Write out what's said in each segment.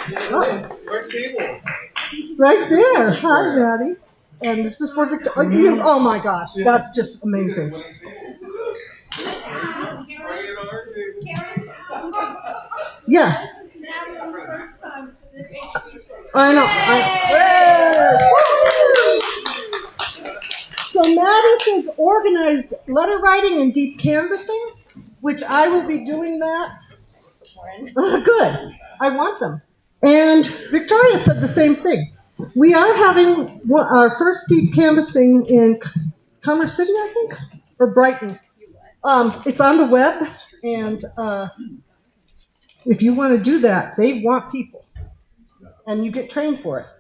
Our table. Right there. Hi, Maddie. And this is for Victoria. Oh my gosh, that's just amazing. Yeah. This is Madeline's first time to the HD6. I know. So Maddie says organized letter writing and deep canvassing, which I will be doing that. Good. I want them. And Victoria said the same thing. We are having our first deep canvassing in Commerce City, I think, or Brighton. It's on the web, and if you want to do that, they want people, and you get trained for it.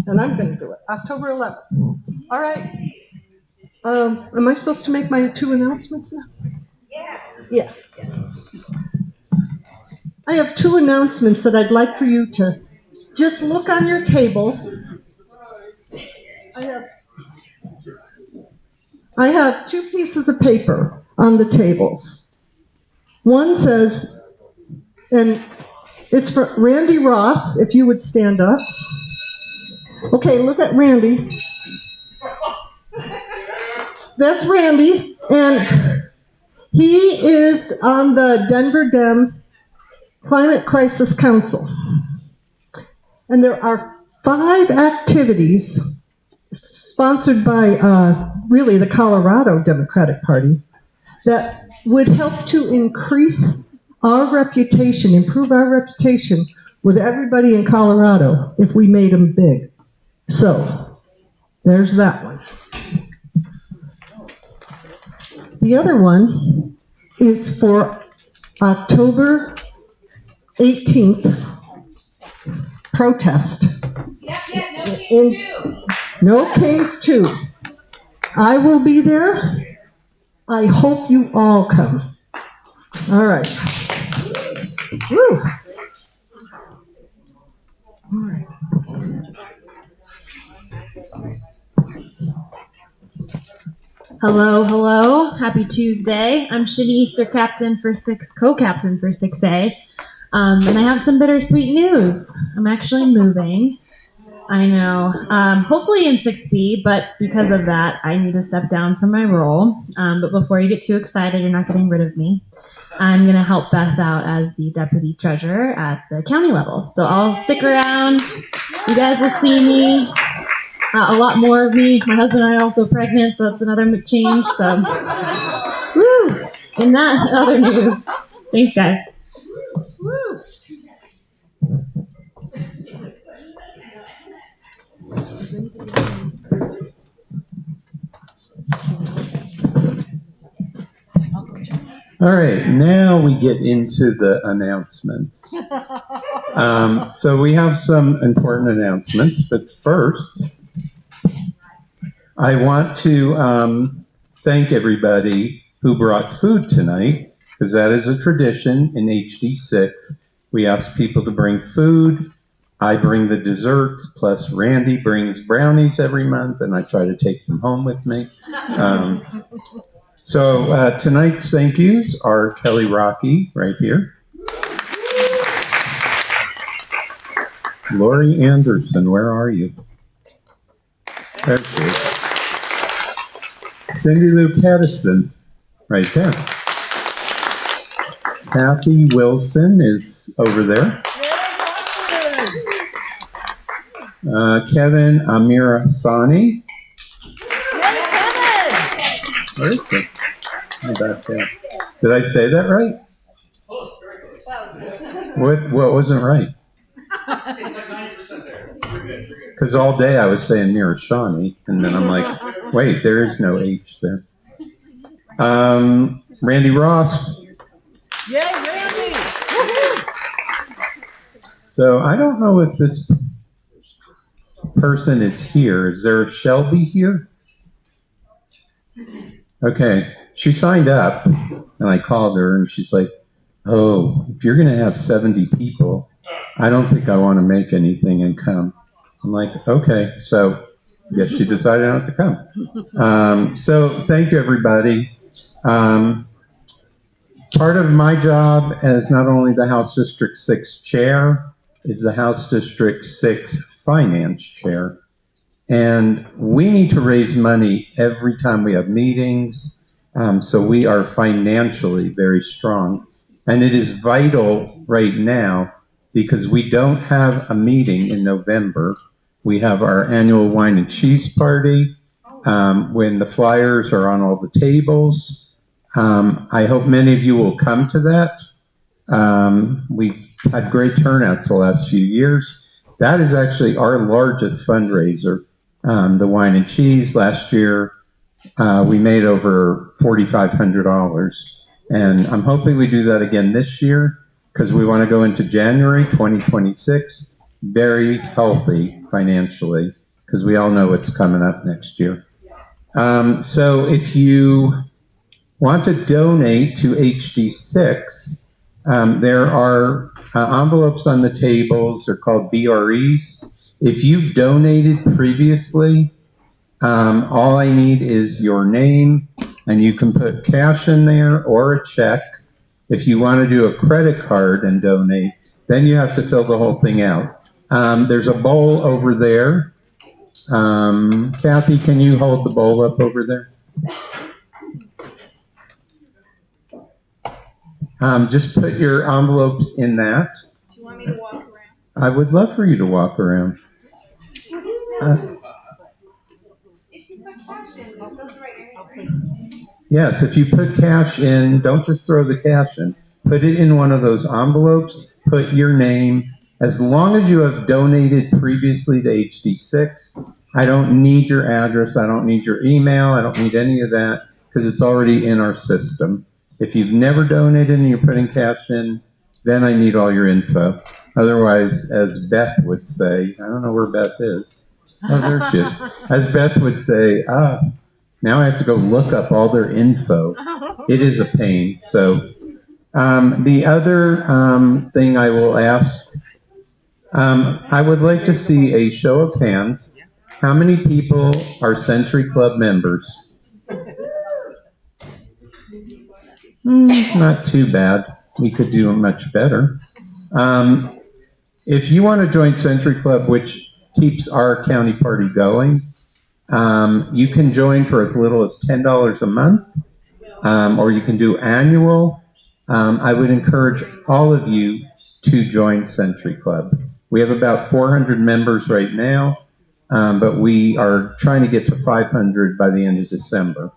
And I'm going to do it, October 11th. All right. Am I supposed to make my 2 announcements now? Yes. Yeah. I have 2 announcements that I'd like for you to just look on your table. I have 2 pieces of paper on the tables. One says, and it's for Randy Ross, if you would stand up. Okay, look at Randy. That's Randy, and he is on the Denver Dems Climate Crisis Council. And there are 5 activities sponsored by really the Colorado Democratic Party that would help to increase our reputation, improve our reputation with everybody in Colorado if we made them big. So, there's that one. The other one is for October 18th protest. No Kings 2. I will be there. I hope you all come. All right. Woo. All right. Hello, hello. Happy Tuesday. I'm Shanice, your captain for 6, co-captain for 6A. And I have some bittersweet news. I'm actually moving. I know. Hopefully in 6B, but because of that, I need to step down from my role. But before you get too excited, you're not getting rid of me. I'm going to help Beth out as the deputy treasurer at the county level. So I'll stick around. You guys will see me. A lot more of me. My husband and I are also pregnant, so that's another change. So, woo! In that other news, thanks, guys. Woo. All right, now we get into the announcements. So we have some important announcements, but first, I want to thank everybody who brought food tonight, because that is a tradition in HD6. We ask people to bring food. I bring the desserts, plus Randy brings brownies every month, and I try to take them home with me. So tonight's thank yous are Kelly Rocky, right here. Lori Anderson, where are you? There she is. Cindy Lou Patterson, right there. Kathy Wilson is over there. Kevin Amirasani. Where is he? Oh, back there. Did I say that right? Close, very close. What wasn't right? It's like 90% there. You're good. Because all day I was saying Mirashani, and then I'm like, wait, there is no H there. Randy Ross. Yay, Randy! So I don't know if this person is here. Is there a Shelby here? Okay. She signed up, and I called her, and she's like, oh, if you're going to have 70 people, I don't think I want to make anything and come. I'm like, okay. So I guess she decided not to come. So thank you, everybody. Part of my job as not only the House District 6 chair, is the House District 6 Finance Chair. And we need to raise money every time we have meetings, so we are financially very strong. And it is vital right now because we don't have a meeting in November. We have our annual wine and cheese party when the flyers are on all the tables. I hope many of you will come to that. We've had great turnouts the last few years. That is actually our largest fundraiser. The wine and cheese last year, we made over $4,500. And I'm hoping we do that again this year because we want to go into January 2026 very healthy financially because we all know what's coming up next year. So if you want to donate to HD6, there are envelopes on the tables. They're called BREs. If you've donated previously, all I need is your name, and you can put cash in there or a check. If you want to do a credit card and donate, then you have to fill the whole thing out. There's a bowl over there. Kathy, can you hold the bowl up over there? Just put your envelopes in that. Do you want me to walk around? I would love for you to walk around. Yes, if you put cash in, don't just throw the cash in. Put it in one of those envelopes. Put your name. As long as you have donated previously to HD6, I don't need your address. I don't need your email. I don't need any of that because it's already in our system. If you've never donated and you're putting cash in, then I need all your info. Otherwise, as Beth would say, I don't know where Beth is. Oh, there she is. As Beth would say, now I have to go look up all their info. It is a pain. So the other thing I will ask, I would like to see a show of hands. How many people are Century Club members? Not too bad. We could do much better. If you want to join Century Club, which keeps our county party going, you can join for as little as $10 a month, or you can do annual. I would encourage all of you to join Century Club. We have about 400 members right now, but we are trying to get to 500 by the end of December.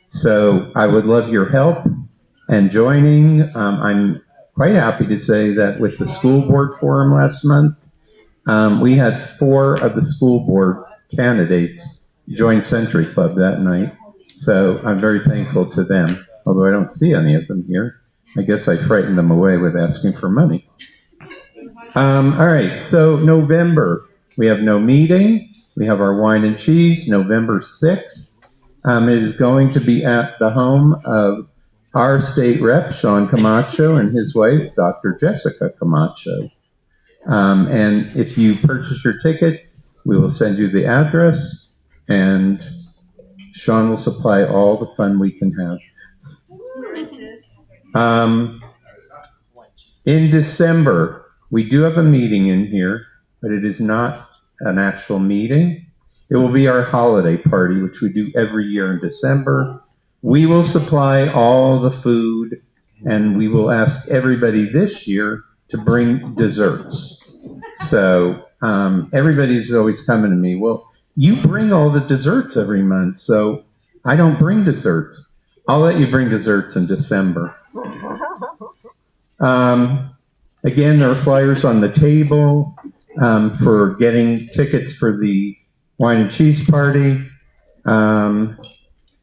So I would love your help and joining. I'm quite happy to say that with the school board forum last month, we had 4 of the school board candidates join Century Club that night. So I'm very thankful to them, although I don't see any of them here. I guess I frightened them away with asking for money. All right, so November, we have no meeting. We have our wine and cheese, November 6th. It is going to be at the home of our state rep, Sean Camacho, and his wife, Dr. Jessica Camacho. And if you purchase your tickets, we will send you the address, and Sean will supply all the fun we can have. In December, we do have a meeting in here, but it is not an actual meeting. It will be our holiday party, which we do every year in December. We will supply all the food, and we will ask everybody this year to bring desserts. So everybody's always coming to me, well, you bring all the desserts every month, so I don't bring desserts. I'll let you bring desserts in December. Again, there are flyers on the table for getting tickets for the wine and cheese party.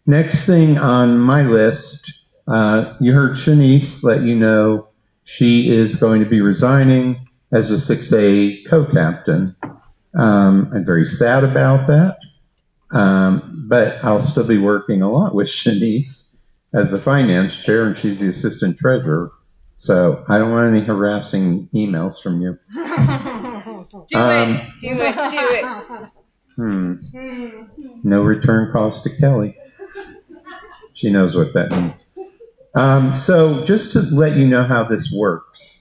Next thing on my list, you heard Shanice let you know she is going to be resigning as a 6A co-captain. I'm very sad about that, but I'll still be working a lot with Shanice as the finance chair, and she's the assistant treasurer. So I don't want any harassing emails from you. Do it. No return calls to Kelly. She knows what that means. So just to let you know how this works,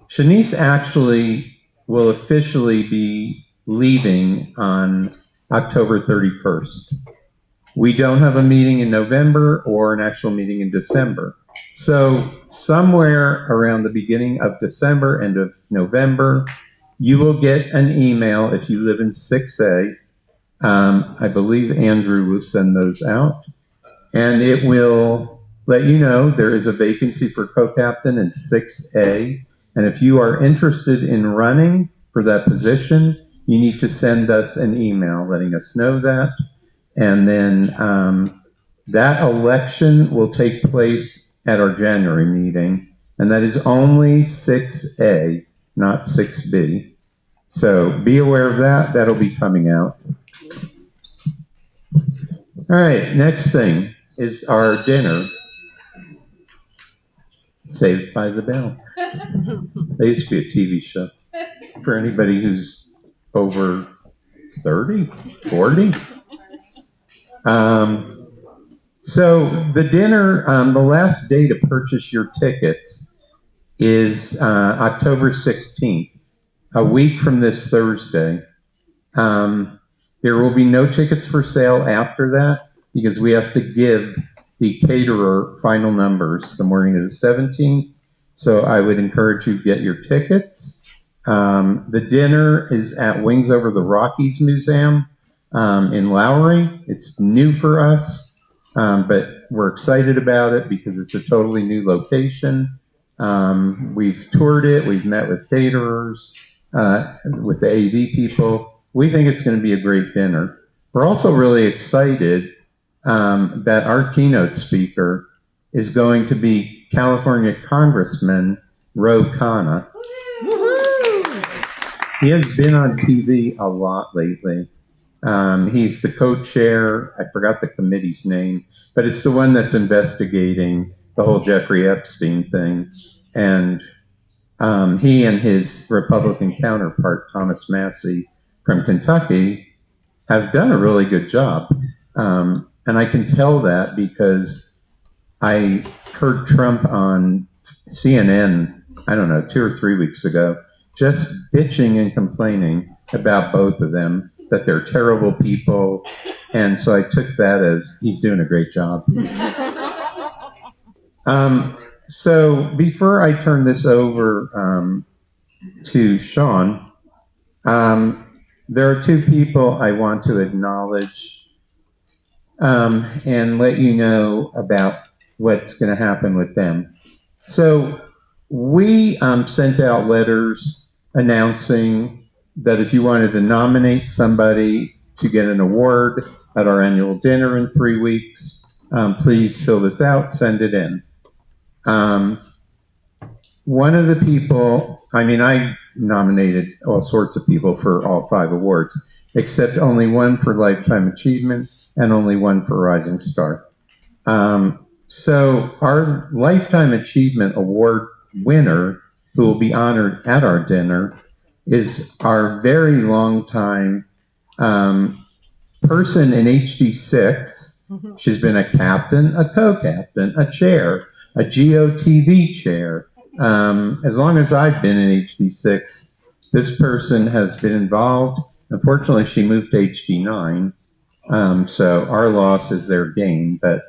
Shanice actually will officially be leaving on October 31st. We don't have a meeting in November or an actual meeting in December. So somewhere around the beginning of December, end of November, you will get an email if you live in 6A. I believe Andrew will send those out. And it will let you know there is a vacancy for co-captain in 6A. And if you are interested in running for that position, you need to send us an email letting us know that. And then that election will take place at our January meeting. And that is only 6A, not 6B. So be aware of that. That'll be coming out. All right, next thing is our dinner. Saved by the Bell. That used to be a TV show. For anybody who's over 30, 40. So the dinner, the last day to purchase your tickets is October 16th, a week from this Thursday. There will be no tickets for sale after that because we have to give the caterer final numbers the morning of the 17th. So I would encourage you to get your tickets. The dinner is at Wings Over the Rockies Museum in Lowry. It's new for us, but we're excited about it because it's a totally new location. We've toured it. We've met with caterers, with the AV people. We think it's going to be a great dinner. We're also really excited that our keynote speaker is going to be California Congressman Ro Khanna. He has been on TV a lot lately. He's the co-chair, I forgot the committee's name, but it's the one that's investigating the whole Jeffrey Epstein thing. And he and his Republican counterpart, Thomas Massey from Kentucky, have done a really good job. And I can tell that because I heard Trump on CNN, I don't know, 2 or 3 weeks ago, just bitching and complaining about both of them, that they're terrible people. And so I took that as he's doing a great job. So before I turn this over to Sean, there are 2 people I want to acknowledge and let you know about what's going to happen with them. So we sent out letters announcing that if you wanted to nominate somebody to get an award at our annual dinner in 3 weeks, please fill this out, send it in. One of the people, I nominated all sorts of people for all 5 awards, except only one for Lifetime Achievement and only one for Rising Star. So our Lifetime Achievement Award winner, who will be honored at our dinner, is our very long time person in HD6. She's been a captain, a co-captain, a chair, a GOTV chair. As long as I've been in HD6, this person has been involved. Unfortunately, she moved to HD9. So our loss is their gain, but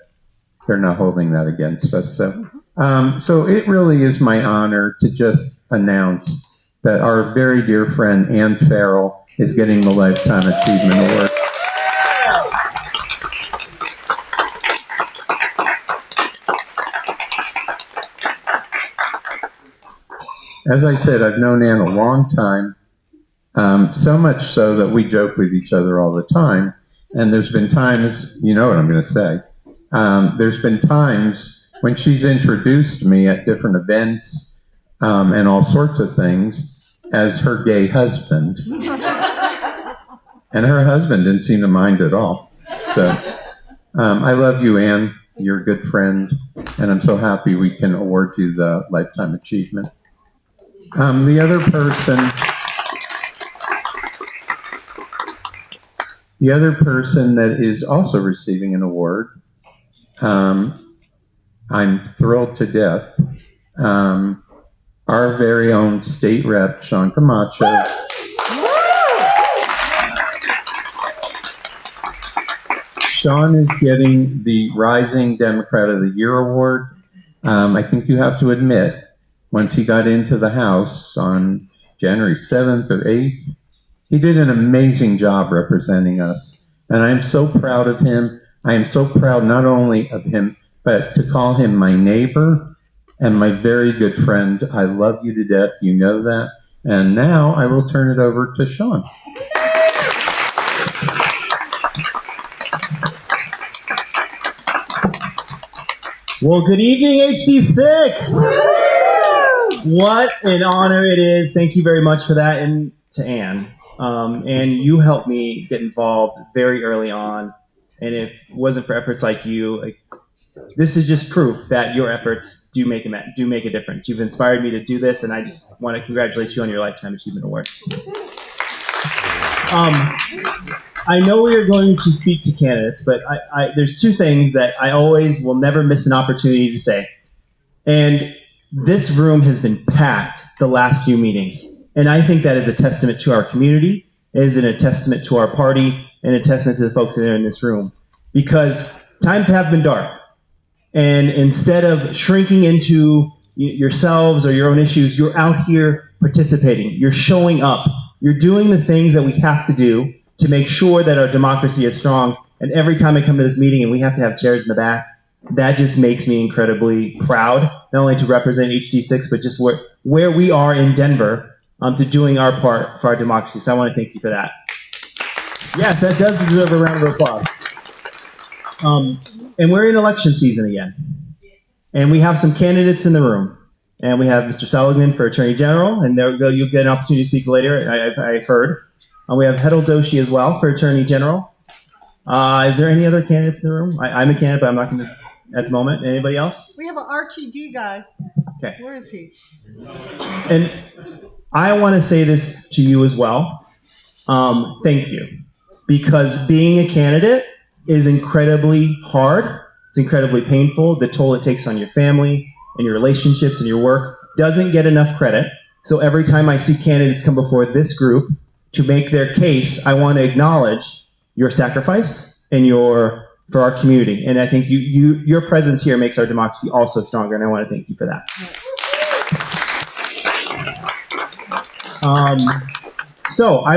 they're not holding that against us. So it really is my honor to just announce that our very dear friend Ann Farrell is getting the Lifetime Achievement Award. As I said, I've known Ann a long time, so much so that we joke with each other all the time. And there's been times, you know what I'm going to say, there's been times when she's introduced me at different events and all sorts of things as her gay husband. And her husband didn't seem to mind at all. So I love you, Ann. You're a good friend. And I'm so happy we can award you the Lifetime Achievement. The other person that is also receiving an award, I'm thrilled to death, our very own state rep, Sean Camacho. Sean is getting the Rising Democrat of the Year award. I think you have to admit, once he got into the House on January 7th or 8th, he did an amazing job representing us. And I'm so proud of him. I am so proud not only of him, but to call him my neighbor and my very good friend. I love you to death. You know that. And now I will turn it over to Sean. Well, good evening, HD6. What an honor it is. Thank you very much for that, and to Ann. And you helped me get involved very early on. And if it wasn't for efforts like you, this is just proof that your efforts do make a difference. You've inspired me to do this, and I just want to congratulate you on your Lifetime Achievement Award. I know we are going to speak to candidates, but there's two things that I always will never miss an opportunity to say. And this room has been packed the last few meetings. And I think that is a testament to our community, it is a testament to our party, and a testament to the folks that are in this room. Because times have been dark. And instead of shrinking into yourselves or your own issues, you're out here participating. You're showing up. You're doing the things that we have to do to make sure that our democracy is strong. And every time I come to this meeting and we have to have chairs in the back, that just makes me incredibly proud, not only to represent HD6, but just where we are in Denver to doing our part for our democracy. So I want to thank you for that. Yes, that does deserve a round of applause. And we're in election season again. And we have some candidates in the room. And we have Mr. Seligman for Attorney General, and you'll get an opportunity to speak later, I've heard. We have Hedel Doshi as well for Attorney General. Is there any other candidates in the room? I'm a candidate, but I'm not going to at the moment. Anybody else? We have an RTD guy. Okay. Where is he? And I want to say this to you as well. Thank you. Because being a candidate is incredibly hard. It's incredibly painful. The toll it takes on your family and your relationships and your work doesn't get enough credit. So every time I see candidates come before this group to make their case, I want to acknowledge your sacrifice and for our community. And I think your presence here makes our democracy also stronger, and I want to thank you for that. So I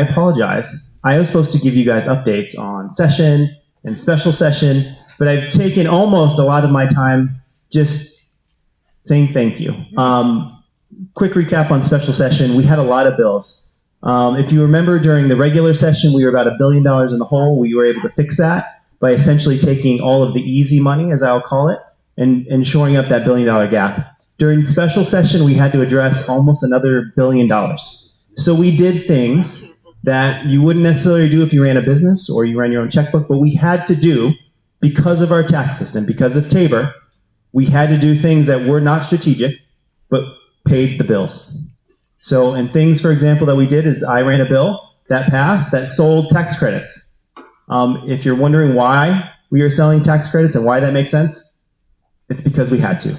apologize. I was supposed to give you guys updates on session and special session, but I've taken almost a lot of my time just saying thank you. Quick recap on special session. We had a lot of bills. If you remember, during the regular session, we were about $1 billion in the hole. We were able to fix that by essentially taking all of the easy money, as I'll call it, and shoring up that $1 billion gap. During special session, we had to address almost another $1 billion. So we did things that you wouldn't necessarily do if you ran a business or you ran your own checkbook, but we had to do because of our tax system, because of Tabor. We had to do things that were not strategic, but paid the bills. So, and things, for example, that we did is I ran a bill that passed that sold tax credits. If you're wondering why we are selling tax credits and why that makes sense, it's because we had to.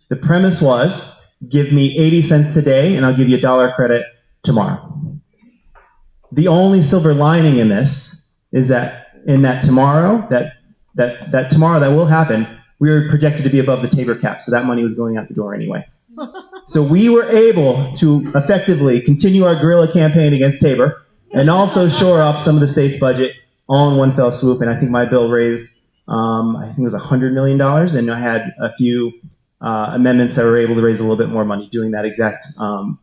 The premise was, give me 80 cents today and I'll give you $1 credit tomorrow. The only silver lining in this is that in that tomorrow, that tomorrow that will happen, we were projected to be above the Tabor cap, so that money was going out the door anyway. So we were able to effectively continue our guerrilla campaign against Tabor and also shore up some of the state's budget all in one fell swoop. And I think my bill raised, I think it was $100 million, and I had a few amendments that were able to raise a little bit more money doing that exact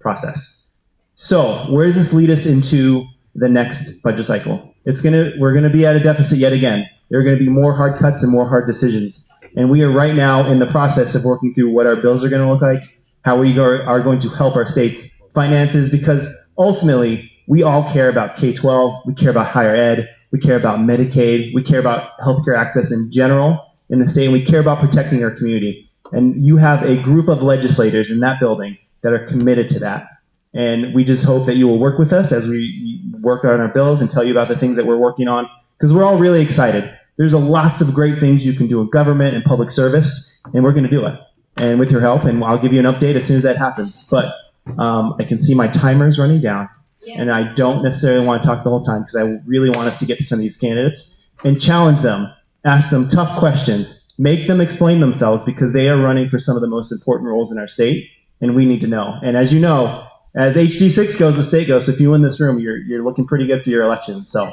process. So where does this lead us into the next budget cycle? We're gonna be at a deficit yet again. There are gonna be more hard cuts and more hard decisions. And we are right now in the process of working through what our bills are gonna look like, how we are going to help our state's finances, because ultimately we all care about K-12, we care about higher ed, we care about Medicaid, we care about healthcare access in general in the state, and we care about protecting our community. And you have a group of legislators in that building that are committed to that. And we just hope that you will work with us as we work on our bills and tell you about the things that we're working on, because we're all really excited. There's lots of great things you can do in government and public service, and we're going to do it. and with your help, and I'll give you an update as soon as that happens. But I can see my timer is running down, and I don't necessarily want to talk the whole time because I really want us to get to some of these candidates and challenge them, ask them tough questions, make them explain themselves because they are running for some of the most important roles in our state, and we need to know. And as you know, as HD6 goes, the state goes. So if you win this room, you're looking pretty good for your election. So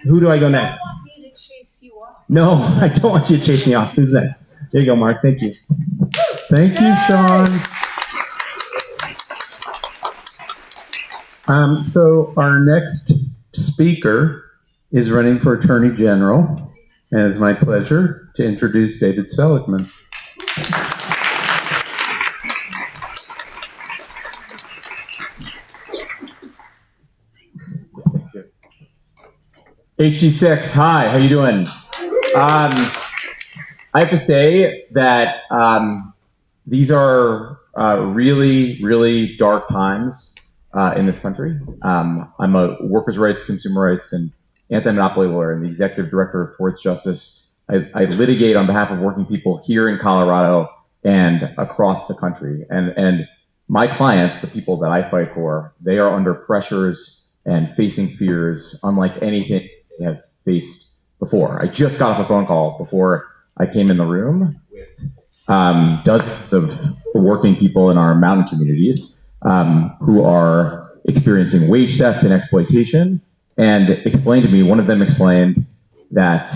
who do I go next? You don't want me to chase you off. No, I don't want you to chase me off. Who's next? There you go, Mark. Thank you. Thank you, Sean. So our next speaker is running for Attorney General, and it's my pleasure to introduce David Seligman. HD6, hi, how you doing? I have to say that these are really, really dark times in this country. I'm a workers' rights, consumer rights, and anti-monopoly lawyer and the executive director of Towards Justice. I litigate on behalf of working people here in Colorado and across the country. And my clients, the people that I fight for, they are under pressures and facing fears unlike anything they have faced before. I just got off a phone call before I came in the room with dozens of working people in our mountain communities who are experiencing wage theft and exploitation, and explained to me, one of them explained that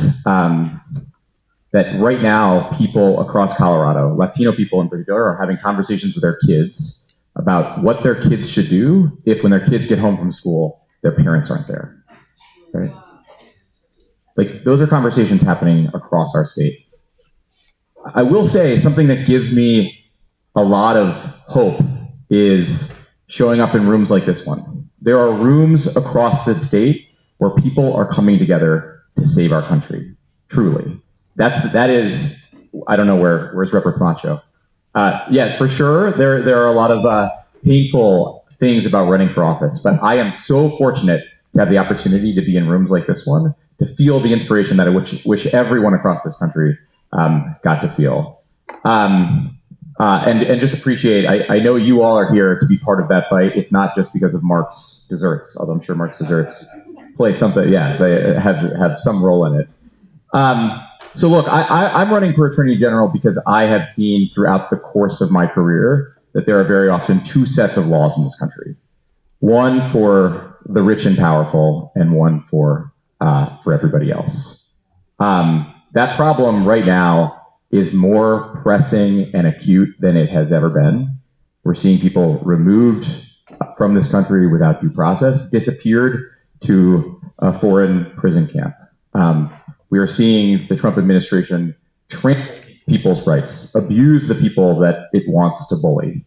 that right now people across Colorado, Latino people in particular, are having conversations with their kids about what their kids should do if when their kids get home from school, their parents aren't there. Right? Like, those are conversations happening across our state. I will say something that gives me a lot of hope is showing up in rooms like this one. There are rooms across this state where people are coming together to save our country. Truly. That is, I don't know where's Representative Macho? Yeah, for sure, there are a lot of painful things about running for office, but I am so fortunate to have the opportunity to be in rooms like this one, to feel the inspiration that I wish everyone across this country got to feel. And just appreciate, I know you all are here to be part of that fight. It's not just because of Mark's desserts, although I'm sure Mark's desserts play something, yeah, they have some role in it. So look, I'm running for Attorney General because I have seen throughout the course of my career that there are very often two sets of laws in this country. One for the rich and powerful, and one for everybody else. That problem right now is more pressing and acute than it has ever been. We're seeing people removed from this country without due process, disappeared to a foreign prison camp. We are seeing the Trump administration trample people's rights, abuse the people that it wants to bully.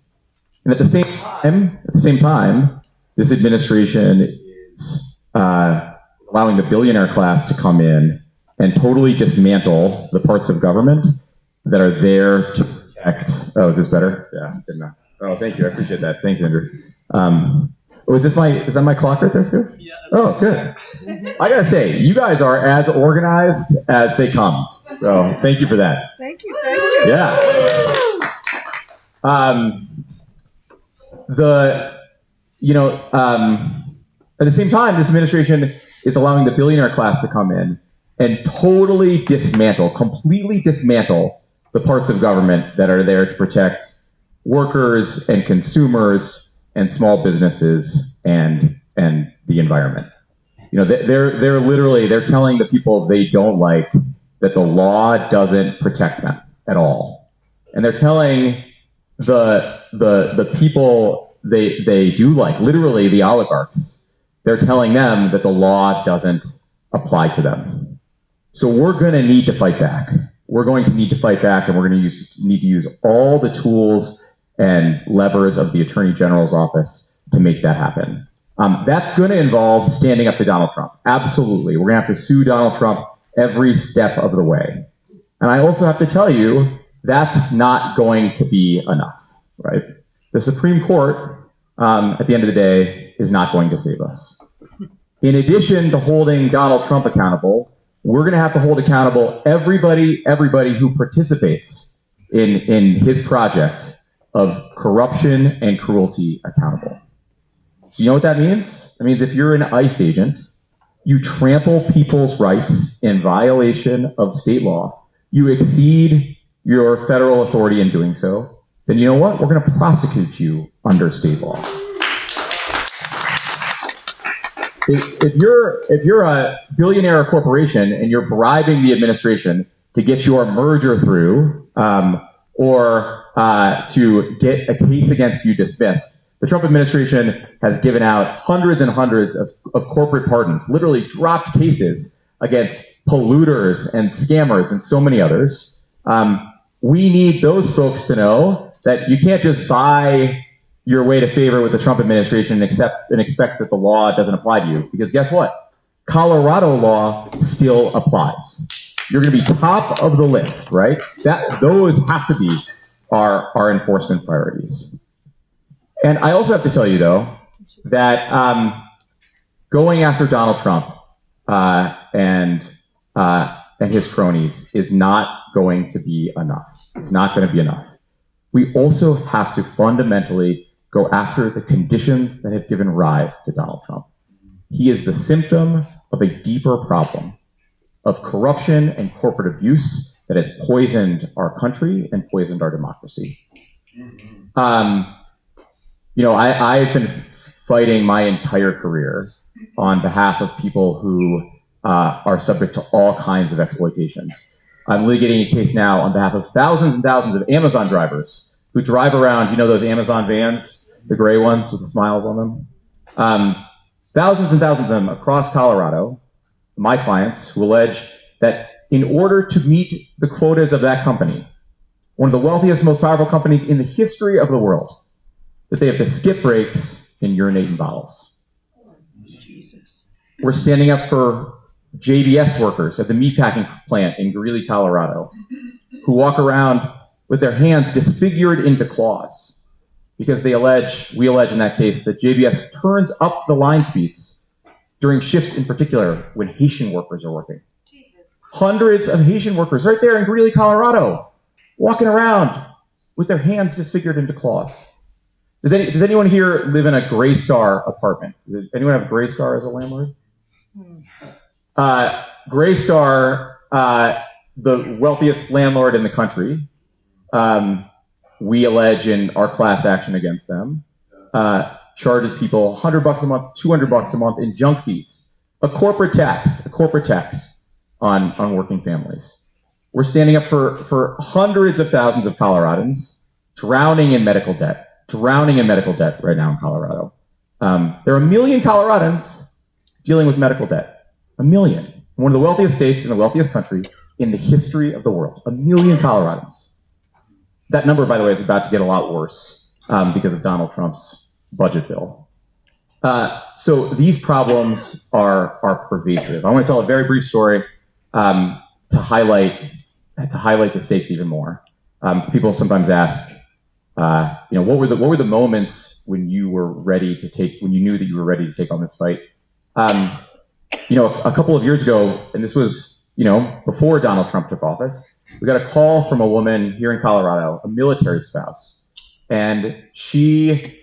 And at the same time, this administration is allowing the billionaire class to come in and totally dismantle the parts of government that are there to protect. Oh, is this better? Yeah, good enough. Oh, thank you. I appreciate that. Thanks, Andrew. Is that my clock right there too? Yeah. Oh, good. I gotta say, you guys are as organized as they come. So thank you for that. Thank you. Thank you. Yeah. At the same time, this administration is allowing the billionaire class to come in and totally completely dismantle the parts of government that are there to protect workers and consumers and small businesses and the environment. They're telling the people they don't like that the law doesn't protect them at all. And they're telling the people they do like, literally the oligarchs, they're telling them that the law doesn't apply to them. So we're going to need to fight back. We're going to need to fight back, and we're going to need to use all the tools and levers of the Attorney General's office to make that happen. That's going to involve standing up to Donald Trump. Absolutely. We're going to have to sue Donald Trump every step of the way. And I also have to tell you, that's not going to be enough, right? The Supreme Court, at the end of the day, is not going to save us. In addition to holding Donald Trump accountable, we're going to have to hold accountable everybody who participates in his project of corruption and cruelty accountable. So you know what that means? That means if you're an ICE agent, you trample people's rights in violation of state law, you exceed your federal authority in doing so, then you know what? We're going to prosecute you under state law. If you're a billionaire corporation and you're bribing the administration to get your merger through, or to get a case against you dismissed, the Trump administration has given out hundreds and hundreds of corporate pardons, literally dropped cases against polluters and scammers and so many others. We need those folks to know that you can't just buy your way to favor with the Trump administration and expect that the law doesn't apply to you. Because guess what? Colorado law still applies. You're going to be top of the list, right? Those have to be our enforcement priorities. And I also have to tell you, though, that going after Donald Trump and his cronies is not going to be enough. It's not going to be enough. We also have to fundamentally go after the conditions that have given rise to Donald Trump. He is the symptom of a deeper problem of corruption and corporate abuse that has poisoned our country and poisoned our democracy. I've been fighting my entire career on behalf of people who are subject to all kinds of exploitations. I'm litigating a case now on behalf of thousands and thousands of Amazon drivers who drive around, those Amazon vans, the gray ones with the smiles on them. Thousands and thousands of them across Colorado, my clients, who allege that in order to meet the quotas of that company, one of the wealthiest, most powerful companies in the history of the world, that they have to skip breaks and urinate in bottles. Jesus. We're standing up for JBS workers at the meatpacking plant in Greeley, Colorado, who walk around with their hands disfigured into claws because we allege in that case that JBS turns up the line speeds during shifts in particular when Haitian workers are working. Jesus. Hundreds of Haitian workers right there in Greeley, Colorado, walking around with their hands disfigured into claws. Does anyone here live in a Gray Star apartment? Does anyone have Gray Star as a landlord? Gray Star, the wealthiest landlord in the country, we allege in our class action against them, charges people $100 a month, $200 a month in junk fees, a corporate tax on working families. We're standing up for hundreds of thousands of Coloradans drowning in medical debt right now in Colorado. There are 1 million Coloradans dealing with medical debt. 1 million. One of the wealthiest states in the wealthiest country in the history of the world. 1 million Coloradans. That number, by the way, is about to get a lot worse because of Donald Trump's budget bill. So these problems are pervasive. I want to tell a very brief story to highlight the stakes even more. People sometimes ask, what were the moments when you knew that you were ready to take on this fight? A couple of years ago, and this was, before Donald Trump took office, we got a call from a woman here in Colorado, a military spouse, and she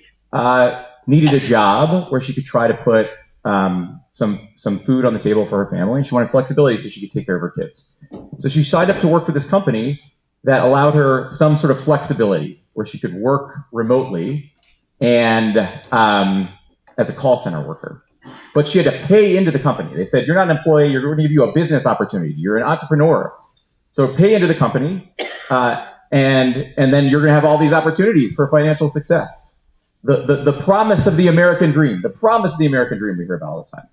needed a job where she could try to put some food on the table for her family, and she wanted flexibility so she could take care of her kids. So she signed up to work for this company that allowed her some sort of flexibility where she could work remotely and as a call center worker. But she had to pay into the company. They said, you're not an employee, you're going to give you a business opportunity. You're an entrepreneur. So pay into the company, and then you're going to have all these opportunities for financial success. The promise of the American dream, we hear about all the time.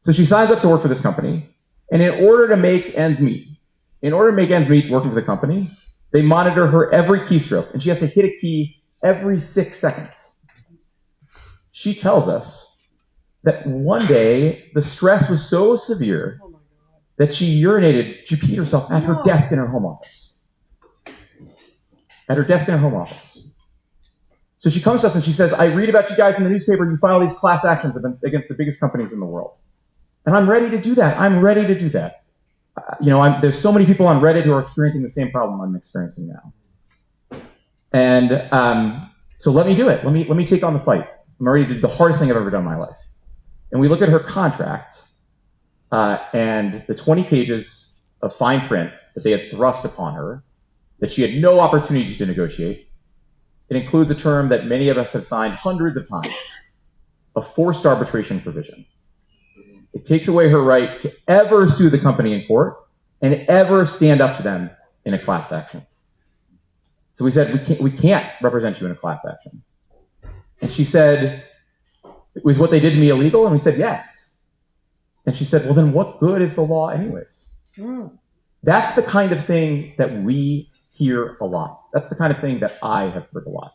So she signs up to work for this company, and in order to make ends meet working for the company, they monitor her every keystroke, and she has to hit a key every 6 seconds. She tells us that one day the stress was so severe that she peed herself at her desk in her home office. So she comes to us and she says, I read about you guys in the newspaper, you file these class actions against the biggest companies in the world. And I'm ready to do that. There's so many people on Reddit who are experiencing the same problem I'm experiencing now. And so let me do it. Let me take on the fight. I'm already did the hardest thing I've ever done in my life. And we look at her contract and the 20 pages of fine print that they had thrust upon her, that she had no opportunity to negotiate. It includes a term that many of us have signed hundreds of times, a forced arbitration provision. It takes away her right to ever sue the company in court and ever stand up to them in a class action. So we said, we can't represent you in a class action. And she said, was what they did to me illegal? And we said, yes. And she said, well, then what good is the law anyways? That's the kind of thing that we hear a lot. That's the kind of thing that I have heard a lot.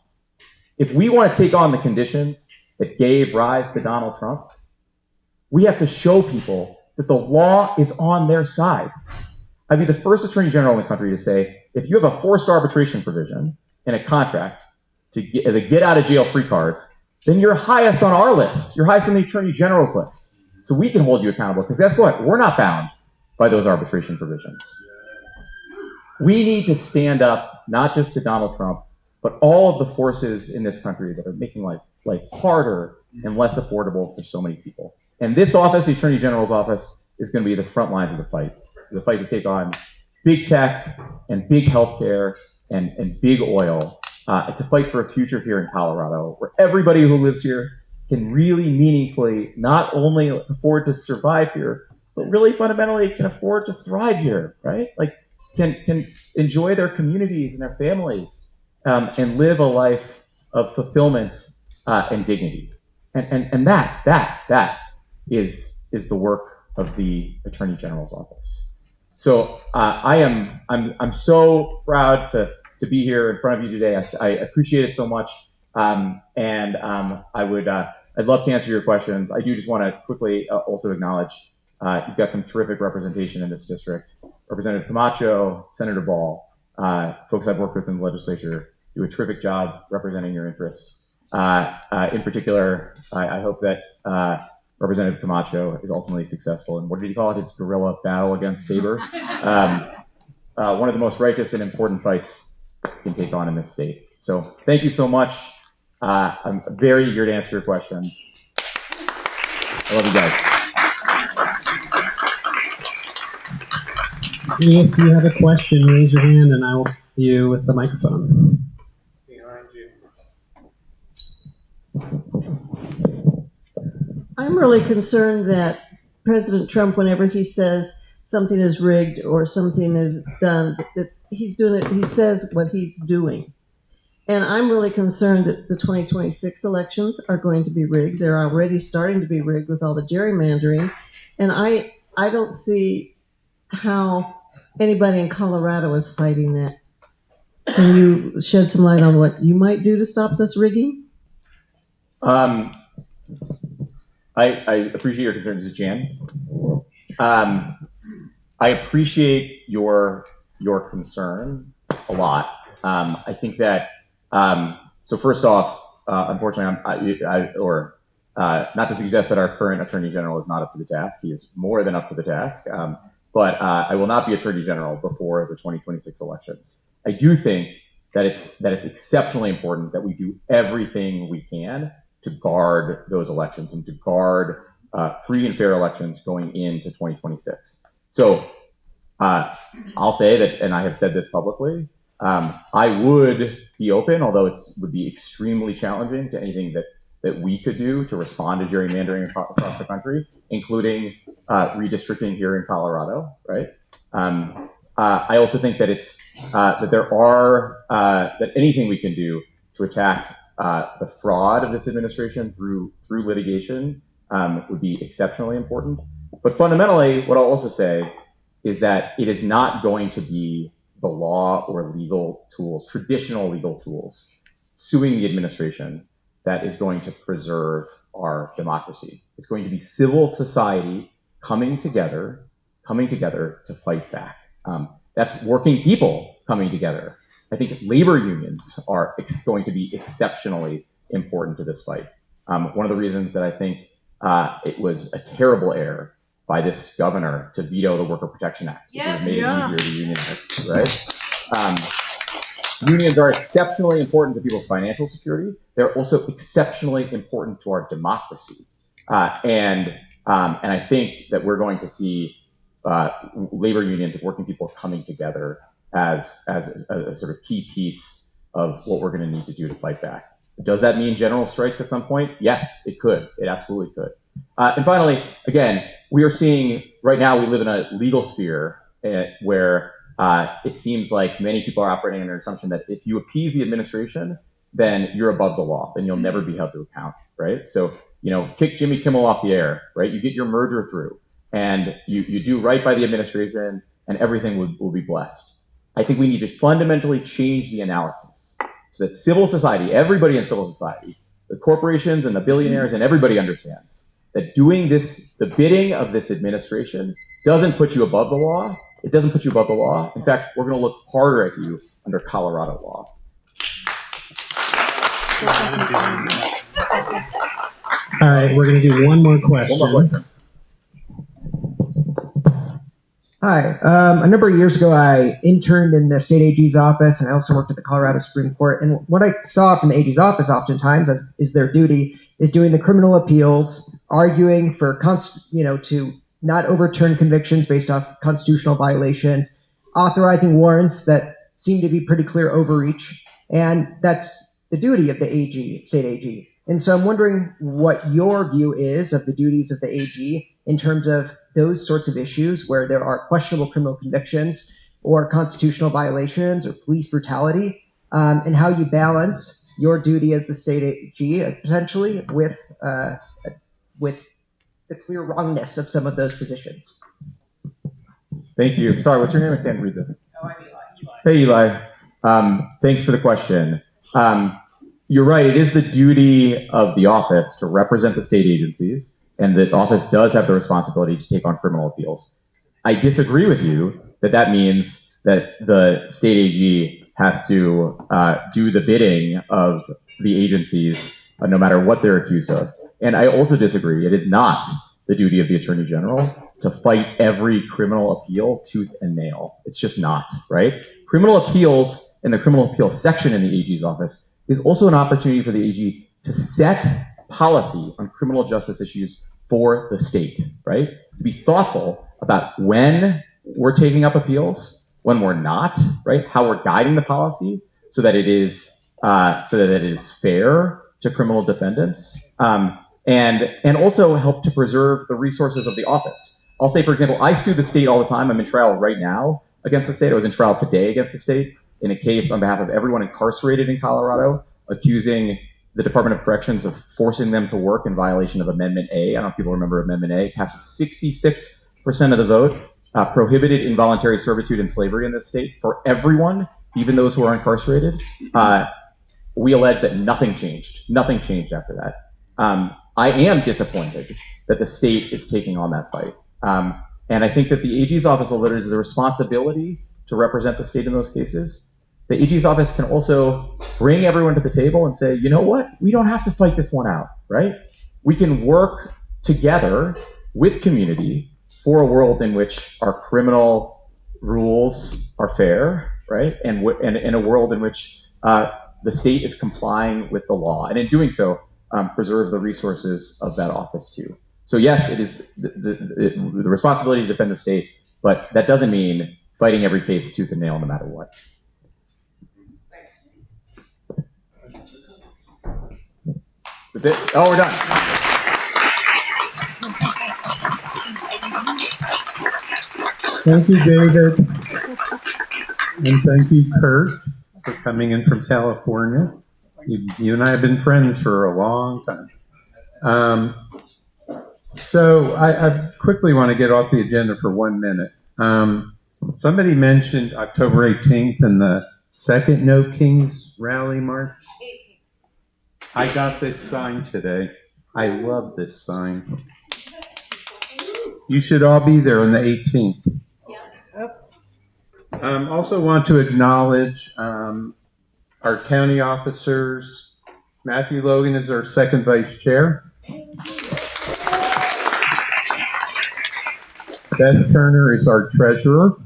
If we want to take on the conditions that gave rise to Donald Trump, we have to show people that the law is on their side. I'd be the first attorney general in the country to say, if you have a forced arbitration provision in a contract as a get out of jail free card, then you're highest on our list. You're highest on the attorney general's list. So we can hold you accountable, because guess what? We're not bound by those arbitration provisions. We need to stand up, not just to Donald Trump, but all of the forces in this country that are making life harder and less affordable for so many people. And this office, the Attorney General's office, is going to be the front lines of the fight to take on big tech and big healthcare and big oil. It's a fight for a future here in Colorado, where everybody who lives here can really meaningfully not only afford to survive here, but really fundamentally can afford to thrive here, right? Like can enjoy their communities and their families and live a life of fulfillment and dignity. And that is the work of the Attorney General's office. So I'm so proud to be here in front of you today. I appreciate it so much, and I'd love to answer your questions. I do just want to quickly also acknowledge you've got some terrific representation in this district. Representative Camacho, Senator Ball, folks I've worked with in the legislature do a terrific job representing your interests. In particular, I hope that Representative Camacho is ultimately successful in, what did he call it, his guerrilla battle against Tabor. One of the most righteous and important fights you can take on in this state. So thank you so much. I'm very eager to answer your questions. I love you guys. If you have a question, raise your hand and I will help you with the microphone. Behind you. I'm really concerned that President Trump, whenever he says something is rigged or something is done, that he's doing it, he says what he's doing. And I'm really concerned that the 2026 elections are going to be rigged. They're already starting to be rigged with all the gerrymandering. And I don't see how anybody in Colorado is fighting that. Can you shed some light on what you might do to stop this rigging? I appreciate your concerns, Ms. Jan. I appreciate your concern a lot. I think that so first off, unfortunately, not to suggest that our current Attorney General is not up to the task. He is more than up to the task. But I will not be Attorney General before the 2026 elections. I do think that it's exceptionally important that we do everything we can to guard those elections and to guard free and fair elections going into 2026. So I'll say that, and I have said this publicly, I would be open, although it would be extremely challenging, to anything that we could do to respond to gerrymandering across the country, including redistricting here in Colorado, right? I also think that that anything we can do to attack the fraud of this administration through litigation would be exceptionally important. But fundamentally, what I'll also say is that it is not going to be the law or legal tools, traditional legal tools, suing the administration that is going to preserve our democracy. It's going to be civil society coming together to fight back. That's working people coming together. I think labor unions are going to be exceptionally important to this fight. One of the reasons that I think it was a terrible error by this governor to veto the Worker Protection Act, which would have made it easier to unionize, right? Unions are exceptionally important to people's financial security. They're also exceptionally important to our democracy. And I think that we're going to see labor unions and working people coming together as a sort of key piece of what we're going to need to do to fight back. Does that mean general strikes at some point? Yes, it could. It absolutely could. And finally, again, we are seeing right now we live in a legal sphere where it seems like many people are operating under an assumption that if you appease the administration, then you're above the law, then you'll never be held to account, right? So, kick Jimmy Kimmel off the air, right? You get your merger through, and you do right by the administration, and everything will be blessed. I think we need to fundamentally change the analysis so that civil society, everybody in civil society, the corporations and the billionaires and everybody understands that doing this, the bidding of this administration, doesn't put you above the law. It doesn't put you above the law. In fact, we're going to look harder at you under Colorado law. All right, we're going to do one more question. One more question. Hi. A number of years ago, I interned in the state AG's office, and I also worked at the Colorado Supreme Court. And what I saw from the AG's office oftentimes is their duty is doing the criminal appeals, arguing for to not overturn convictions based off constitutional violations, authorizing warrants that seem to be pretty clear overreach. And that's the duty of the AG, state AG. And so I'm wondering what your view is of the duties of the AG in terms of those sorts of issues where there are questionable criminal convictions or constitutional violations or police brutality, and how you balance your duty as the state AG potentially with the clear wrongness of some of those positions. Thank you. Sorry, what's your name? I can't read that. Oh, I'm Eli. Hey, Eli. Thanks for the question. You're right. It is the duty of the office to represent the state agencies, and the office does have the responsibility to take on criminal appeals. I disagree with you that means that the state AG has to do the bidding of the agencies no matter what they're accused of. And I also disagree. It is not the duty of the Attorney General to fight every criminal appeal tooth and nail. It's just not, right? Criminal appeals and the criminal appeals section in the AG's office is also an opportunity for the AG to set policy on criminal justice issues for the state, right? To be thoughtful about when we're taking up appeals, when we're not, right? How we're guiding the policy so that it is fair to criminal defendants, and also help to preserve the resources of the office. I'll say, for example, I sue the state all the time. I'm in trial right now against the state. I was in trial today against the state in a case on behalf of everyone incarcerated in Colorado, accusing the Department of Corrections of forcing them to work in violation of Amendment A. I don't know if people remember Amendment A. It passed with 66% of the vote, prohibited involuntary servitude and slavery in this state for everyone, even those who are incarcerated. We allege that nothing changed. Nothing changed after that. I am disappointed that the state is taking on that fight. And I think that the AG's office of has the responsibility to represent the state in those cases. The AG's office can also bring everyone to the table and say, you know what? We don't have to fight this one out, right? We can work together with community for a world in which our criminal rules are fair, right? And in a world in which the state is complying with the law. And in doing so, preserve the resources of that office too. So yes, it is the responsibility to defend the state, but that doesn't mean fighting every case tooth and nail no matter what. Thanks. That's it? Oh, we're done. Thank you, David. And thank you, Kurt, for coming in from California. You and I have been friends for a long time. So I quickly want to get off the agenda for 1 minute. Somebody mentioned October 18th and the second No Kings rally march. 18. I got this sign today. I love this sign. You should all be there on the 18th. Also want to acknowledge our county officers. Matthew Logan is our second vice chair. Beth Turner is our treasurer.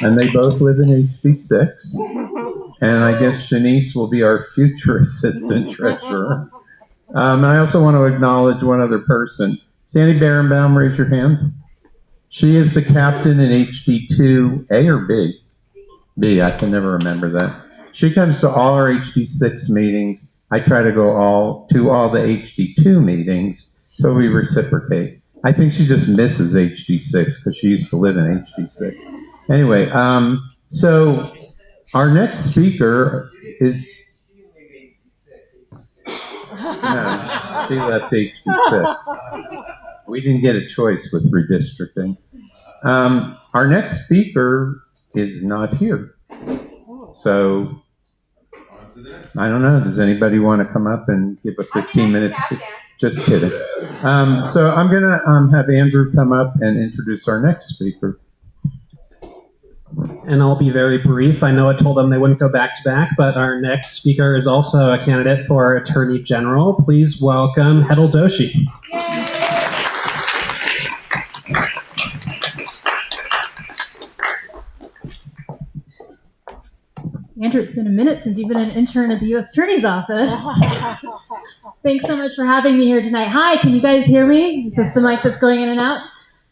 and they both live in HD6. And I guess Shanice will be our future assistant treasurer. And I also want to acknowledge one other person. Sandy Berenbaum, raise your hand. She is the captain in HD2, A or B? B, I can never remember that. She comes to all our HD6 meetings. I try to go to all the HD2 meetings, so we reciprocate. I think she just misses HD6 because she used to live in HD6. Anyway, so our next speaker is... No, she left HD6. We didn't get a choice with redistricting. Our next speaker is not here. So, I don't know. Does anybody want to come up and give a 15-minute speech? Just kidding. So I'm going to have Andrew come up and introduce our next speaker. And I'll be very brief. I know I told them they wouldn't go back to back, but our next speaker is also a candidate for Attorney General. Please welcome Hetal Doshi. Andrew, it's been a minute since you've been an intern at the U.S. Attorney's Office. Thanks so much for having me here tonight. Hi, can you guys hear me? Is this the mic that's going in and out?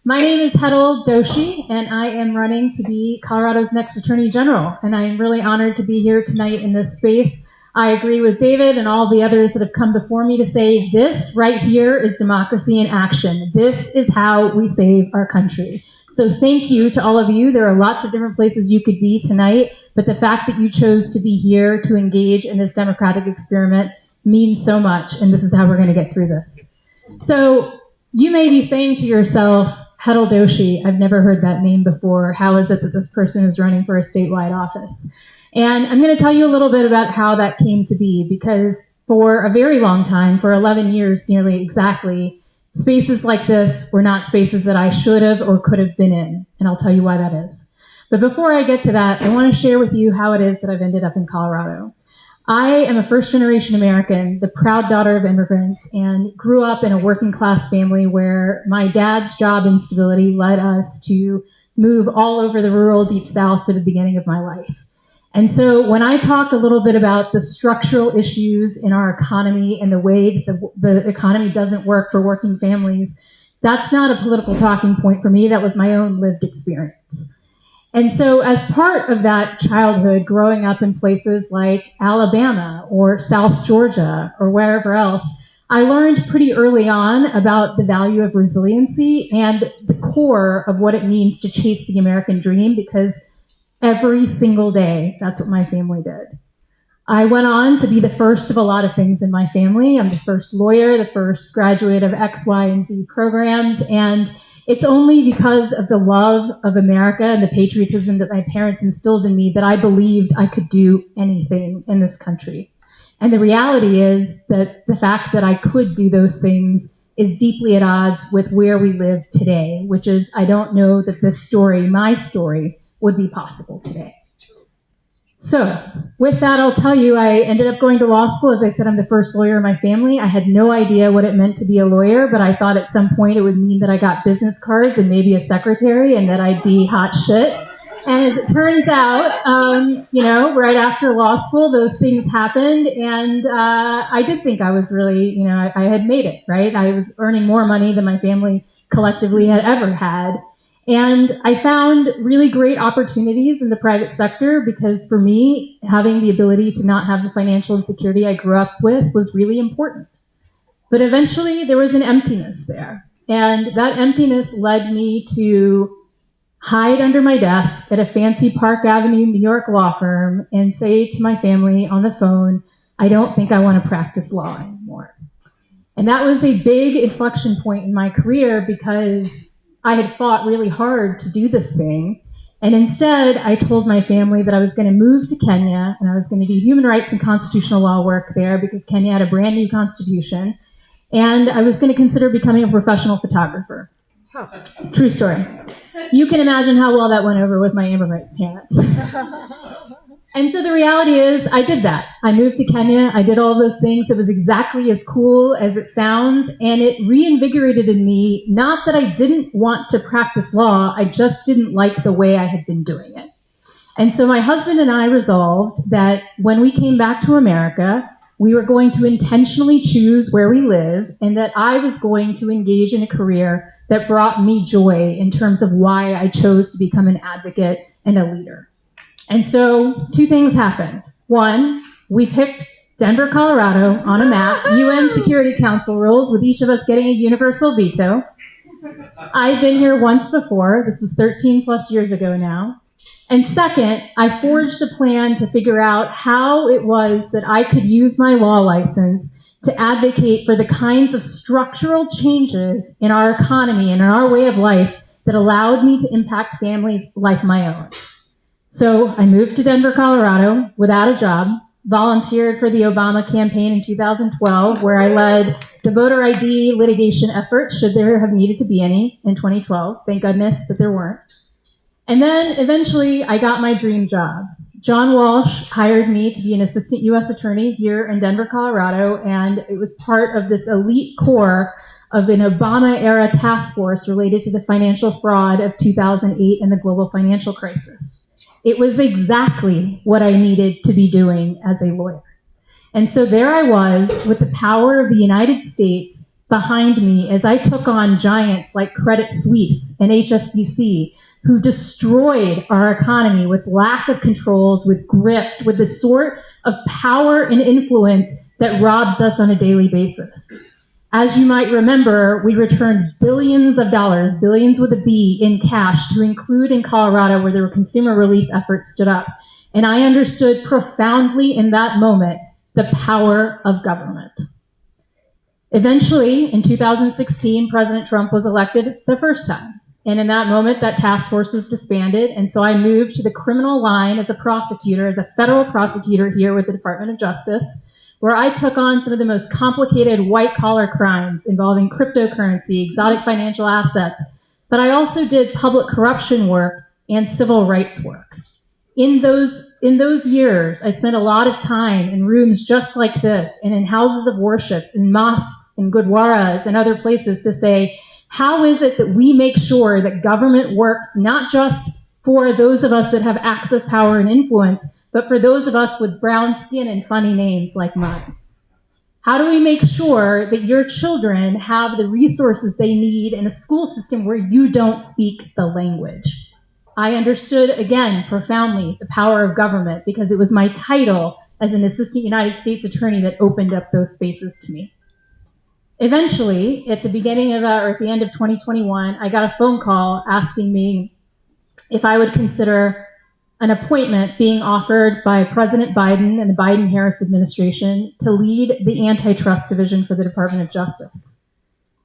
My name is Hetal Doshi, and I am running to be Colorado's next Attorney General, and I am really honored to be here tonight in this space. I agree with David and all the others that have come before me to say this right here is democracy in action. This is how we save our country. So thank you to all of you. There are lots of different places you could be tonight, but the fact that you chose to be here to engage in this democratic experiment means so much, and this is how we're going to get through this. So you may be saying to yourself, Hetal Doshi, I've never heard that name before. How is it that this person is running for a statewide office? And I'm going to tell you a little bit about how that came to be, because for a very long time, for 11 years nearly exactly, spaces like this were not spaces that I should have or could have been in, and I'll tell you why that is. But before I get to that, I want to share with you how it is that I've ended up in Colorado. I am a first-generation American, the proud daughter of immigrants, and grew up in a working-class family where my dad's job instability led us to move all over the rural Deep South for the beginning of my life. And so when I talk a little bit about the structural issues in our economy and the way that the economy doesn't work for working families, that's not a political talking point for me. That was my own lived experience. And so as part of that childhood, growing up in places like Alabama or South Georgia or wherever else, I learned pretty early on about the value of resiliency and the core of what it means to chase the American dream, because every single day, that's what my family did. I went on to be the first of a lot of things in my family. I'm the first lawyer, the first graduate of X, Y, and Z programs, and it's only because of the love of America and the patriotism that my parents instilled in me that I believed I could do anything in this country. And the reality is that the fact that I could do those things is deeply at odds with where we live today, which is I don't know that this story, my story, would be possible today. So with that, I'll tell you, I ended up going to law school. As I said, I'm the first lawyer in my family. I had no idea what it meant to be a lawyer, but I thought at some point it would mean that I got business cards and maybe a secretary and that I'd be hot shit. And as it turns out, right after law school, those things happened. And I did think I was really, I had made it, right? I was earning more money than my family collectively had ever had. And I found really great opportunities in the private sector because for me, having the ability to not have the financial insecurity I grew up with was really important. But eventually there was an emptiness there. And that emptiness led me to hide under my desk at a fancy Park Avenue, New York law firm and say to my family on the phone, I don't think I want to practice law anymore. And that was a big inflection point in my career because I had fought really hard to do this thing. And instead, I told my family that I was going to move to Kenya and I was going to do human rights and constitutional law work there because Kenya had a brand new constitution. And I was going to consider becoming a professional photographer. True story. You can imagine how well that went over with my immigrant parents. And so the reality is I did that. I moved to Kenya. I did all those things. It was exactly as cool as it sounds. And it reinvigorated in me, not that I didn't want to practice law, I just didn't like the way I had been doing it. And so my husband and I resolved that when we came back to America, we were going to intentionally choose where we live, and that I was going to engage in a career that brought me joy in terms of why I chose to become an advocate and a leader. And so 2 things happened. One, we picked Denver, Colorado on a map, UN Security Council rules, with each of us getting a universal veto. I've been here once before. This was 13 plus years ago now. And second, I forged a plan to figure out how it was that I could use my law license to advocate for the kinds of structural changes in our economy and in our way of life that allowed me to impact families like my own. So I moved to Denver, Colorado without a job, volunteered for the Obama campaign in 2012, where I led the voter ID litigation efforts, should there have needed to be any, in 2012. Thank goodness that there weren't. And then eventually I got my dream job. John Walsh hired me to be an assistant U.S. attorney here in Denver, Colorado, and it was part of this elite core of an Obama-era task force related to the financial fraud of 2008 and the global financial crisis. It was exactly what I needed to be doing as a lawyer. And so there I was with the power of the United States behind me as I took on giants like Credit Suisse and HSBC, who destroyed our economy with lack of controls, with grift, with the sort of power and influence that robs us on a daily basis. As you might remember, we returned billions of dollars, billions with a B, in cash to include in Colorado, where the consumer relief efforts stood up. And I understood profoundly in that moment the power of government. Eventually, in 2016, President Trump was elected the first time. And in that moment, that task force was disbanded. And so I moved to the criminal line as a prosecutor, as a federal prosecutor here with the Department of Justice, where I took on some of the most complicated white-collar crimes involving cryptocurrency, exotic financial assets. But I also did public corruption work and civil rights work. In those years, I spent a lot of time in rooms just like this, and in houses of worship, in mosques, in gurdwaras, and other places to say, how is it that we make sure that government works not just for those of us that have access, power, and influence, but for those of us with brown skin and funny names like mine? How do we make sure that your children have the resources they need in a school system where you don't speak the language? I understood, again, profoundly the power of government, because it was my title as an assistant United States attorney that opened up those spaces to me. Eventually, at the beginning of, or at the end of 2021, I got a phone call asking me if I would consider an appointment being offered by President Biden and the Biden-Harris administration to lead the antitrust division for the Department of Justice.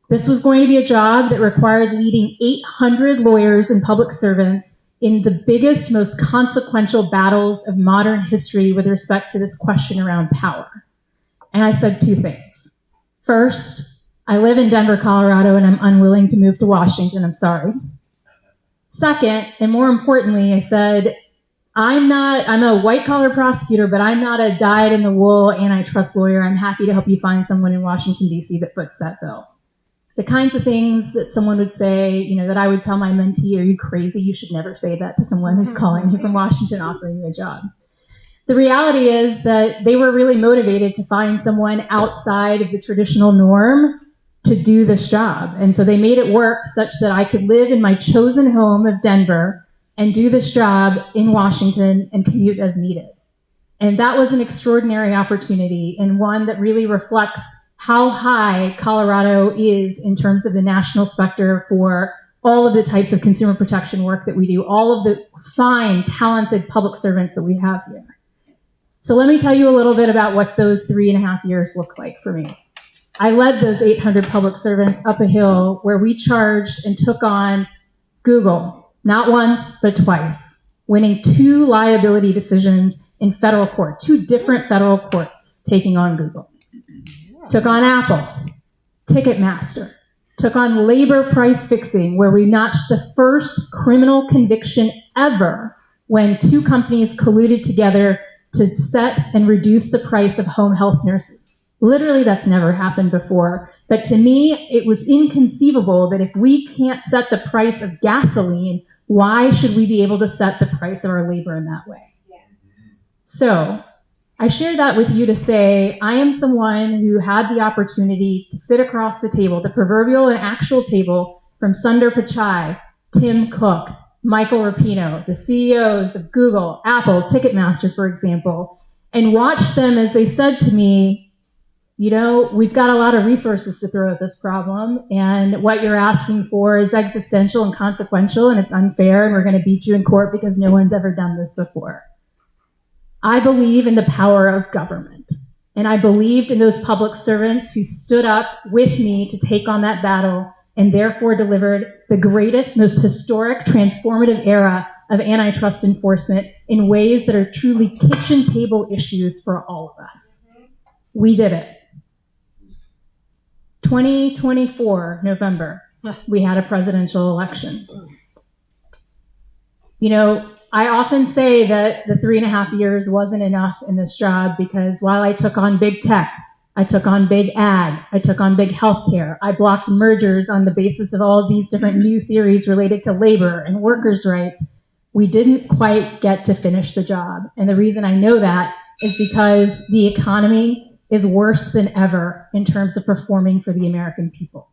This was going to be a job that required leading 800 lawyers and public servants in the biggest, most consequential battles of modern history with respect to this question around power. And I said 2 things. First, I live in Denver, Colorado, and I'm unwilling to move to Washington. I'm sorry. Second, and more importantly, I said, I'm a white-collar prosecutor, but I'm not a dyed-in-the-wool antitrust lawyer. I'm happy to help you find someone in Washington, D.C. that fits that bill. The kinds of things that someone would say, that I would tell my mentee, are you crazy? You should never say that to someone who's calling you from Washington offering you a job. The reality is that they were really motivated to find someone outside of the traditional norm to do this job. And so they made it work such that I could live in my chosen home of Denver and do this job in Washington and commute as needed. And that was an extraordinary opportunity, and one that really reflects how high Colorado is in terms of the national specter for all of the types of consumer protection work that we do, all of the fine, talented public servants that we have here. So let me tell you a little bit about what those 3.5 years looked like for me. I led those 800 public servants up a hill where we charged and took on Google, not once, but twice, winning 2 liability decisions in federal court, 2 different federal courts taking on Google. Took on Apple, Ticketmaster, took on labor price fixing, where we notched the first criminal conviction ever when 2 companies colluded together to set and reduce the price of home health nurses. Literally, that's never happened before. But to me, it was inconceivable that if we can't set the price of gasoline, Why should we be able to set the price of our labor in that way? So I share that with you to say, I am someone who had the opportunity to sit across the table, the proverbial and actual table, from Sundar Pichai, Tim Cook, Michael Rapino, the CEOs of Google, Apple, Ticketmaster, for example, and watch them as they said to me, you know, we've got a lot of resources to throw at this problem, and what you're asking for is existential and consequential, and it's unfair, and we're going to beat you in court because no one's ever done this before. I believe in the power of government, and I believed in those public servants who stood up with me to take on that battle and therefore delivered the greatest, most historic, transformative era of antitrust enforcement in ways that are truly kitchen table issues for all of us. We did it. 2024, November, we had a presidential election. You know, I often say that the 3.5 years wasn't enough in this job because while I took on big tech, I took on big ag, I took on big healthcare, I blocked mergers on the basis of all of these different new theories related to labor and workers' rights, we didn't quite get to finish the job. And the reason I know that is because the economy is worse than ever in terms of performing for the American people.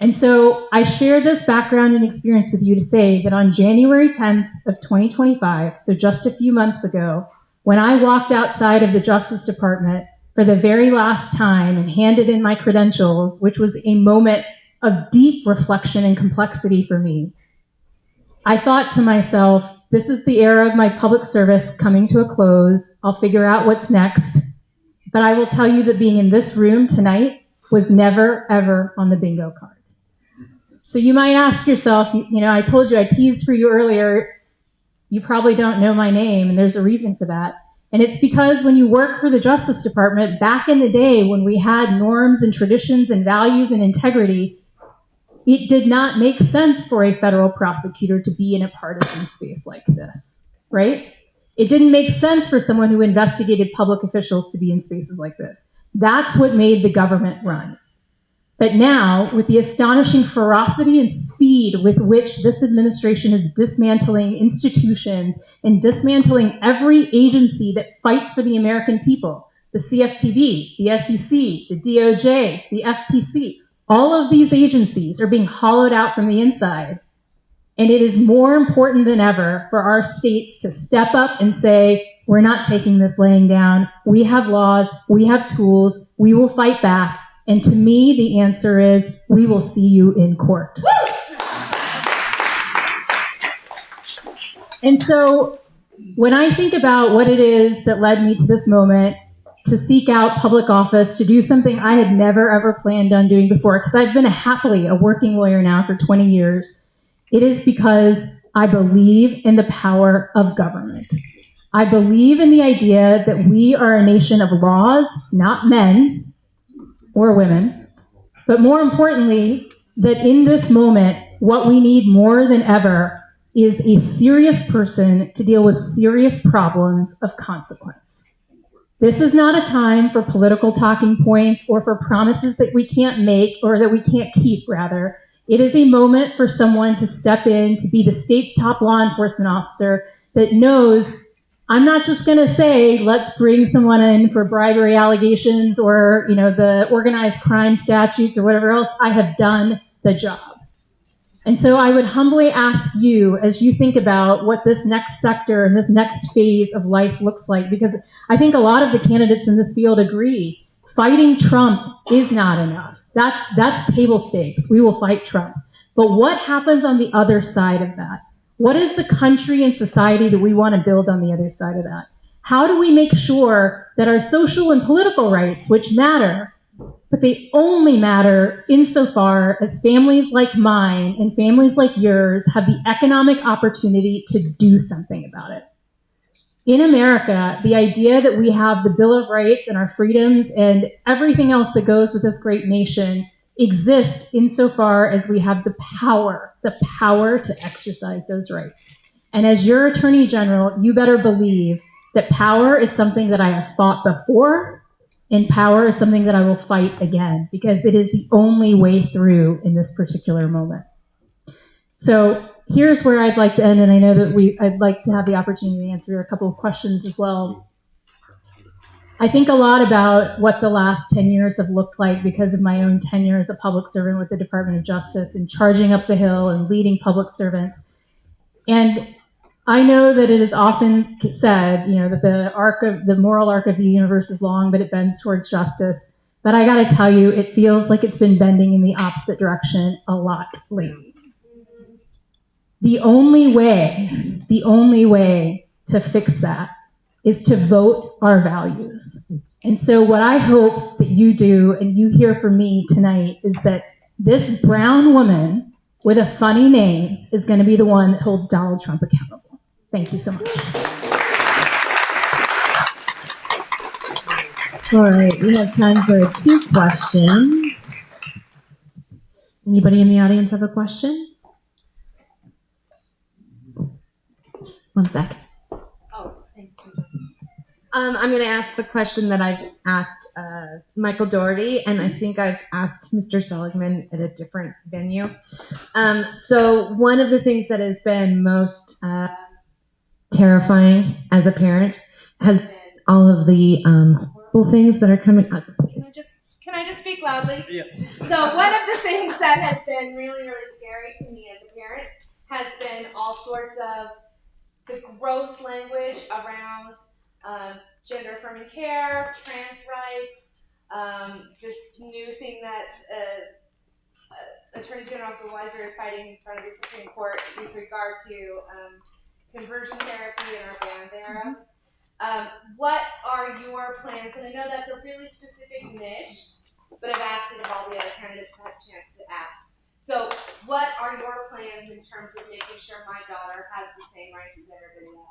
And so I share this background and experience with you to say that on January 10th of 2025, so just a few months ago, when I walked outside of the Justice Department for the very last time and handed in my credentials, which was a moment of deep reflection and complexity for me, I thought to myself, this is the era of my public service coming to a close. I'll figure out what's next. But I will tell you that being in this room tonight was never, ever on the bingo card. So you might ask yourself, you know, I told you, I teased for you earlier, you probably don't know my name, and there's a reason for that. And it's because when you work for the Justice Department, back in the day when we had norms and traditions and values and integrity, it did not make sense for a federal prosecutor to be in a partisan space like this, right? It didn't make sense for someone who investigated public officials to be in spaces like this. That's what made the government run. But now, with the astonishing ferocity and speed with which this administration is dismantling institutions and dismantling every agency that fights for the American people, the CFPB, the SEC, the DOJ, the FTC, all of these agencies are being hollowed out from the inside. And it is more important than ever for our states to step up and say, we're not taking this laying down. We have laws, we have tools, we will fight back. And to me, the answer is, we will see you in court. And so when I think about what it is that led me to this moment, to seek out public office, to do something I had never ever planned on doing before, because I've been happily a working lawyer now for 20 years, it is because I believe in the power of government. I believe in the idea that we are a nation of laws, not men or women, but more importantly, that in this moment, what we need more than ever is a serious person to deal with serious problems of consequence. This is not a time for political talking points or for promises that we can't make or that we can't keep, rather. It is a moment for someone to step in to be the state's top law enforcement officer that knows, I'm not just going to say, let's bring someone in for bribery allegations or, the organized crime statutes or whatever else. I have done the job. And so I would humbly ask you, as you think about what this next sector and this next phase of life looks like, because I think a lot of the candidates in this field agree, fighting Trump is not enough. That's table stakes. We will fight Trump. But what happens on the other side of that? What is the country and society that we want to build on the other side of that? How do we make sure that our social and political rights, which matter, but they only matter insofar as families like mine and families like yours have the economic opportunity to do something about it? In America, the idea that we have the Bill of Rights and our freedoms and everything else that goes with this great nation exists insofar as we have the power to exercise those rights. And as your Attorney General, you better believe that power is something that I have fought before, and power is something that I will fight again, because it is the only way through in this particular moment. So here's where I'd like to end, and I know that I'd like to have the opportunity to answer a couple of questions as well. I think a lot about what the last 10 years have looked like because of my own tenure as a public servant with the Department of Justice and charging up the hill and leading public servants. And I know that it is often said, that the moral arc of the universe is long, but it bends towards justice. But I gotta tell you, it feels like it's been bending in the opposite direction a lot lately. The only way to fix that is to vote our values. And so what I hope that you do and you hear from me tonight is that this brown woman with a funny name is going to be the one that holds Donald Trump accountable. Thank you so much. All right, we have time for 2 questions. Anybody in the audience have a question? One sec. Oh, thanks. I'm going to ask the question that I've asked Michael Doherty, and I think I've asked Mr. Seligman at a different venue. So one of the things that has been most terrifying as a parent has been all of the horrible things that are coming up. Can I just speak loudly? Yeah. So one of the things that has been really, really scary to me as a parent has been all sorts of the gross language around gender-affirming care, trans rights, this new thing that Attorney General Weiser is fighting in front of the Supreme Court with regard to conversion therapy and our ban thereof. What are your plans? And I know that's a really specific niche, but I've asked it of all the other candidates who had a chance to ask. So what are your plans in terms of making sure my daughter has the same rights as everybody else?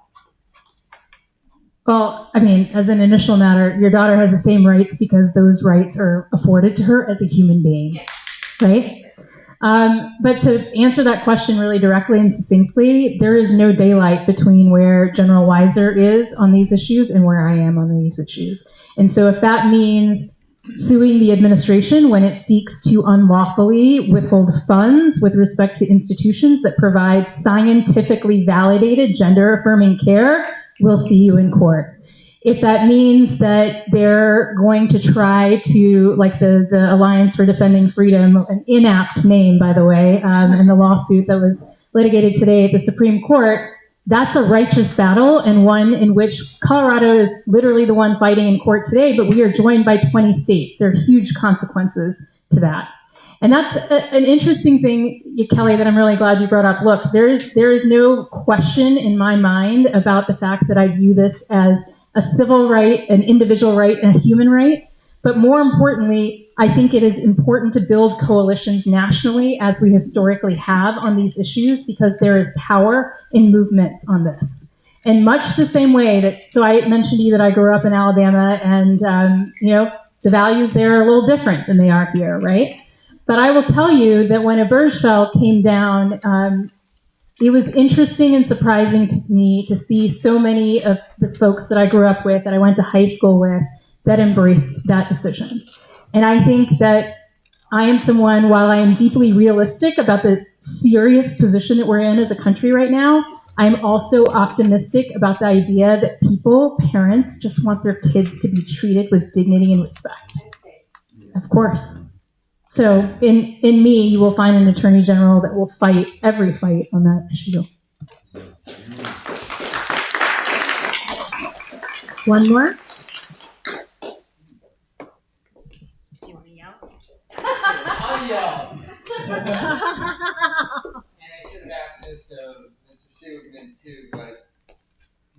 Well, I mean, as an initial matter, your daughter has the same rights because those rights are afforded to her as a human being, yes. Right? But to answer that question really directly and succinctly, there is no daylight between where General Weiser is on these issues and where I am on these issues. And so if that means suing the administration when it seeks to unlawfully withhold funds with respect to institutions that provide scientifically validated gender-affirming care, we'll see you in court. If that means that they're going to try to, like the Alliance for Defending Freedom, an inapt name, by the way, and the lawsuit that was litigated today at the Supreme Court, that's a righteous battle and one in which Colorado is literally the one fighting in court today, but we are joined by 20 states. There are huge consequences to that. And that's an interesting thing, Kelly, that I'm really glad you brought up. Look, there is no question in my mind about the fact that I view this as a civil right, an individual right, and a human right. But more importantly, I think it is important to build coalitions nationally, as we historically have on these issues, because there is power in movements on this. And much the same way that, so I mentioned to you that I grew up in Alabama, and the values there are a little different than they are here, right? But I will tell you that when Obergefell came down, it was interesting and surprising to me to see so many of the folks that I grew up with, that I went to high school with, that embraced that decision. And I think that I am someone, while I am deeply realistic about the serious position that we're in as a country right now, I'm also optimistic about the idea that people, parents, just want their kids to be treated with dignity and respect. Of course. So in me, you will find an attorney general that will fight every fight on that issue. One more? Do you want to yell? I'll yell. And I should have asked this of Mr. Seligman too, but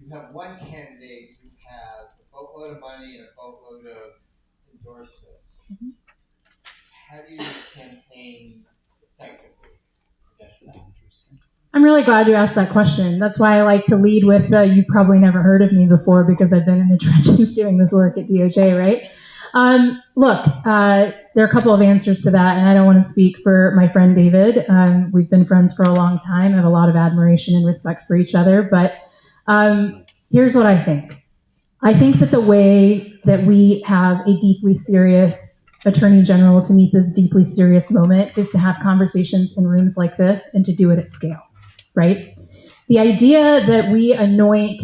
you have one candidate who has a boatload of money and a boatload of endorsements. Mm-hmm. How do you campaign effectively against that? I'm really glad you asked that question. That's why I like to lead with, you've probably never heard of me before because I've been in the trenches doing this work at DOJ, right? Look, there are a couple of answers to that, and I don't want to speak for my friend David. We've been friends for a long time. I have a lot of admiration and respect for each other, but here's what I think. I think that the way that we have a deeply serious Attorney General to meet this deeply serious moment is to have conversations in rooms like this and to do it at scale. right? The idea that we anoint,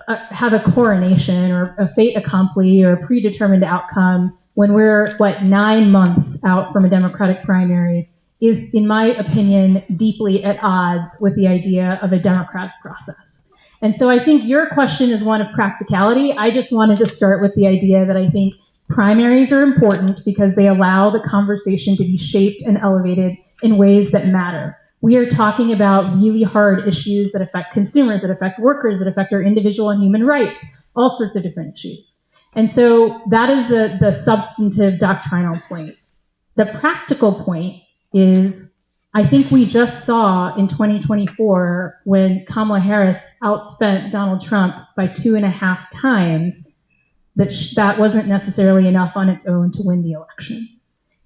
have a coronation or a fait accompli or a predetermined outcome when we're, 9 months out from a Democratic primary is, in my opinion, deeply at odds with the idea of a democratic process. And so I think your question is one of practicality. I just wanted to start with the idea that I think primaries are important because they allow the conversation to be shaped and elevated in ways that matter. We are talking about really hard issues that affect consumers, that affect workers, that affect our individual and human rights, all sorts of different issues. And so that is the substantive doctrinal point. The practical point is, I think we just saw in 2024 when Kamala Harris outspent Donald Trump by 2.5 times that wasn't necessarily enough on its own to win the election.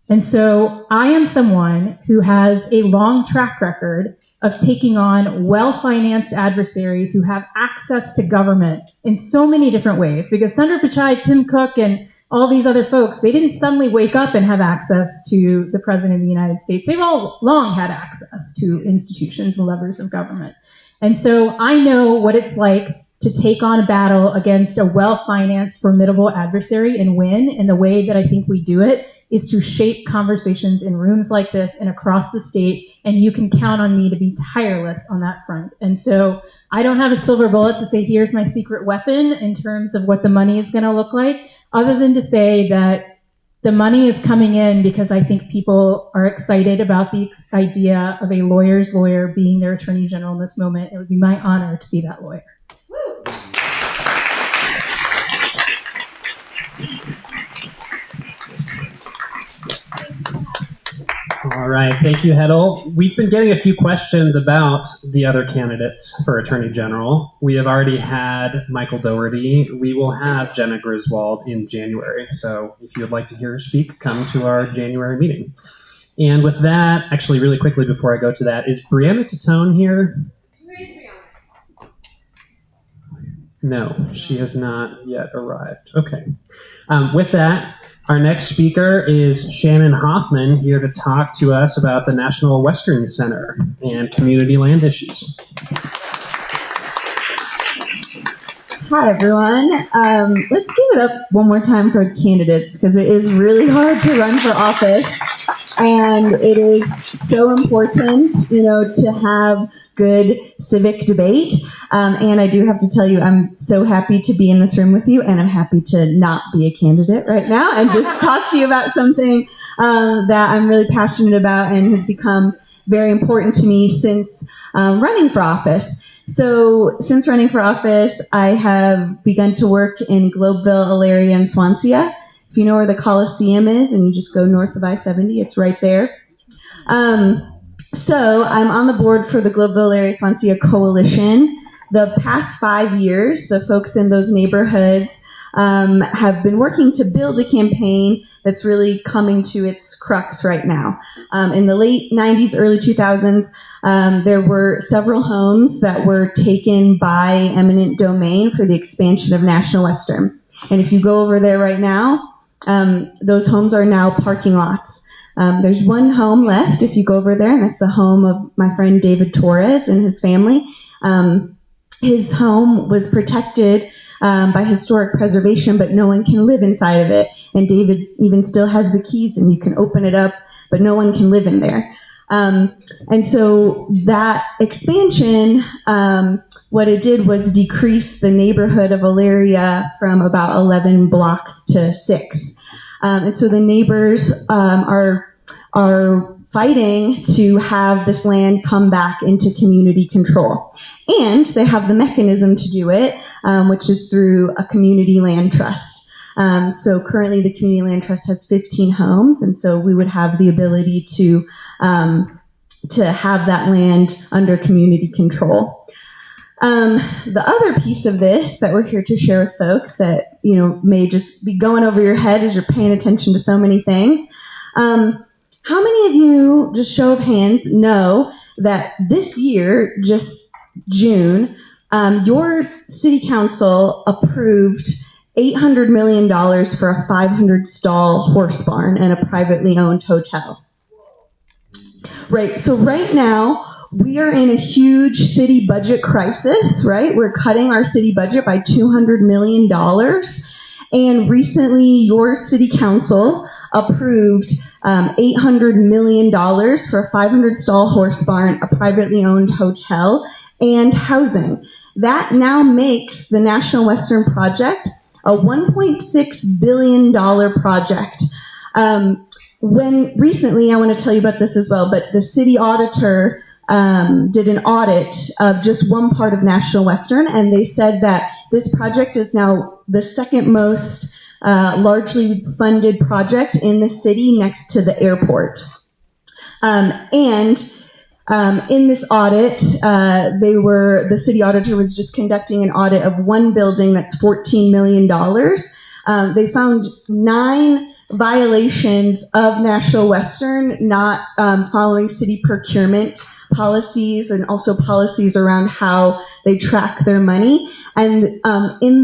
And so I am someone who has a long track record of taking on well-financed adversaries who have access to government in so many different ways. Because Senator Pichai, Tim Cook, and all these other folks, they didn't suddenly wake up and have access to the President of the United States. They've all long had access to institutions and levers of government. And so I know what it's like to take on a battle against a well-financed, formidable adversary and win. And the way that I think we do it is to shape conversations in rooms like this and across the state. And you can count on me to be tireless on that front. And so I don't have a silver bullet to say, here's my secret weapon in terms of what the money is going to look like, other than to say that the money is coming in because I think people are excited about the idea of a lawyer's lawyer being their attorney general in this moment. It would be my honor to be that lawyer. All right, thank you, Hedl. We've been getting a few questions about the other candidates for Attorney General. We have already had Michael Dougherty. We will have Jenna Griswold in January. So if you would like to hear her speak, come to our January meeting. And with that, actually really quickly before I go to that, is Brianna Titone here? Where is Brianna? No, she has not yet arrived. Okay. With that, our next speaker is Shannon Hoffman, here to talk to us about the National Western Center and community land issues. Hi, everyone. Let's give it up one more time for candidates, because it is really hard to run for office, and it is so important, to have good civic debate. And I do have to tell you, I'm so happy to be in this room with you, and I'm happy to not be a candidate right now and just talk to you about something that I'm really passionate about and has become very important to me since running for office. So since running for office, I have begun to work in Globeville, Elyria, and Swansea. If you know where the Coliseum is and you just go north of I-70, it's right there. So I'm on the board for the Globeville, Elyria, Swansea Coalition. The past 5 years, the folks in those neighborhoods have been working to build a campaign that's really coming to its crux right now. In the late 90s, early 2000s, there were several homes that were taken by eminent domain for the expansion of National Western. And if you go over there right now, those homes are now parking lots. There's one home left if you go over there, and that's the home of my friend David Torres and his family. His home was protected by historic preservation, but no one can live inside of it. And David even still has the keys, and you can open it up, but no one can live in there. And so that expansion, what it did was decrease the neighborhood of Elyria from about 11 blocks to 6. And so the neighbors are fighting to have this land come back into community control. And they have the mechanism to do it, which is through a community land trust. So currently the community land trust has 15 homes, and so we would have the ability to have that land under community control. The other piece of this that we're here to share with folks that, may just be going over your head as you're paying attention to so many things. How many of you, just show of hands, know that this year, just June, your city council approved $800 million for a 500-stall horse barn and a privately owned hotel? Right, so right now, we are in a huge city budget crisis, right? We're cutting our city budget by $200 million. And recently, your city council approved $800 million for a 500-stall horse barn, a privately owned hotel, and housing. That now makes the National Western Project a $1.6 billion project. When recently, I want to tell you about this as well, but the city auditor did an audit of just one part of National Western, and they said that this project is now the second most largely funded project in the city next to the airport. In this audit, the city auditor was just conducting an audit of one building that's $14 million. They found 9 violations of National Western, not following city procurement policies and also policies around how they track their money. And in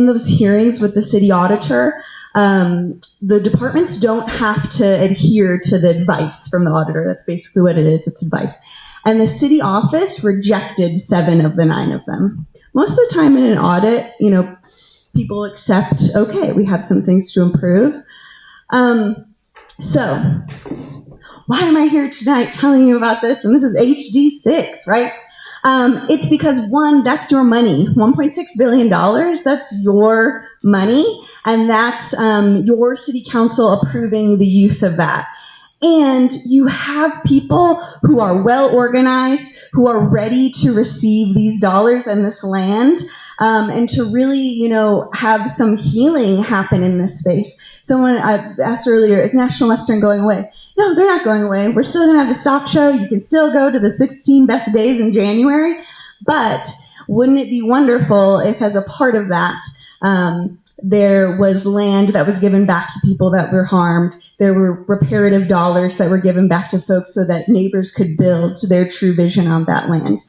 those hearings with the city auditor, the departments don't have to adhere to the advice from the auditor. That's basically what it is. It's advice. And the city office rejected 7 of the 9 of them. Most of the time in an audit, people accept, okay, we have some things to improve. So why am I here tonight telling you about this when this is HD6, right? It's because, one, that's your money. $1.6 billion, that's your money, and that's your city council approving the use of that. And you have people who are well organized, who are ready to receive these dollars and this land, and to really, have some healing happen in this space. Someone I asked earlier, is National Western going away? No, they're not going away. We're still going to have the stock show. You can still go to the 16 best days in January. But wouldn't it be wonderful if, as a part of that, there was land that was given back to people that were harmed. There were reparative dollars that were given back to folks so that neighbors could build their true vision on that land.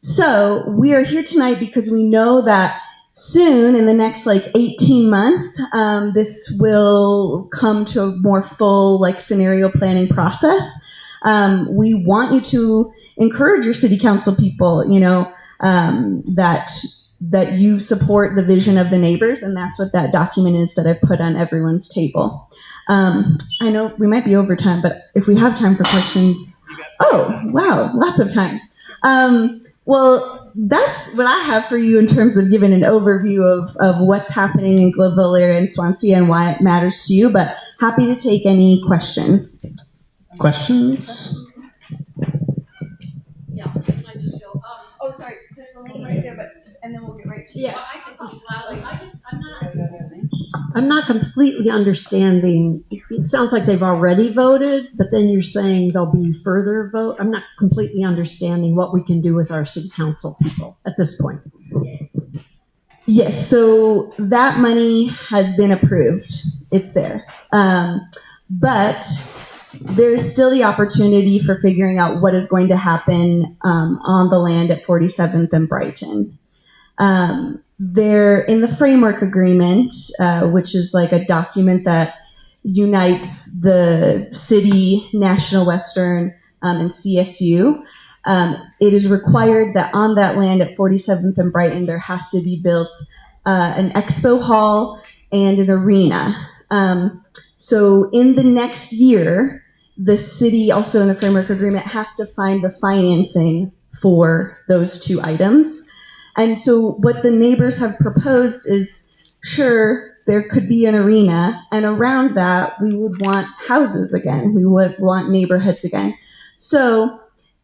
So we are here tonight because we know that soon, in the next 18 months, this will come to a more full scenario planning process. We want you to encourage your city council people, that you support the vision of the neighbors, and that's what that document is that I've put on everyone's table. I know we might be over time, but if we have time for questions, oh, wow, lots of time. Well, that's what I have for you in terms of giving an overview of what's happening in Globeville area and Swansea and why it matters to you, but happy to take any questions. Questions? Yeah, I just go, oh, sorry, there's a lady right there, and then we'll get right to you. Yeah. Well, I can speak loudly. I'm not completely understanding. It sounds like they've already voted, but then you're saying there'll be further vote. I'm not completely understanding what we can do with our city council people at this point. Yes, so that money has been approved. It's there. But there's still the opportunity for figuring out what is going to happen on the land at 47th and Brighton. They're in the framework agreement, which is a document that unites the city, National Western, and CSU. It is required that on that land at 47th and Brighton, there has to be built an expo hall and an arena. So in the next year, the city, also in the framework agreement, has to find the financing for those 2 items. And so what the neighbors have proposed is, sure, there could be an arena, and around that, we would want houses again. We would want neighborhoods again. So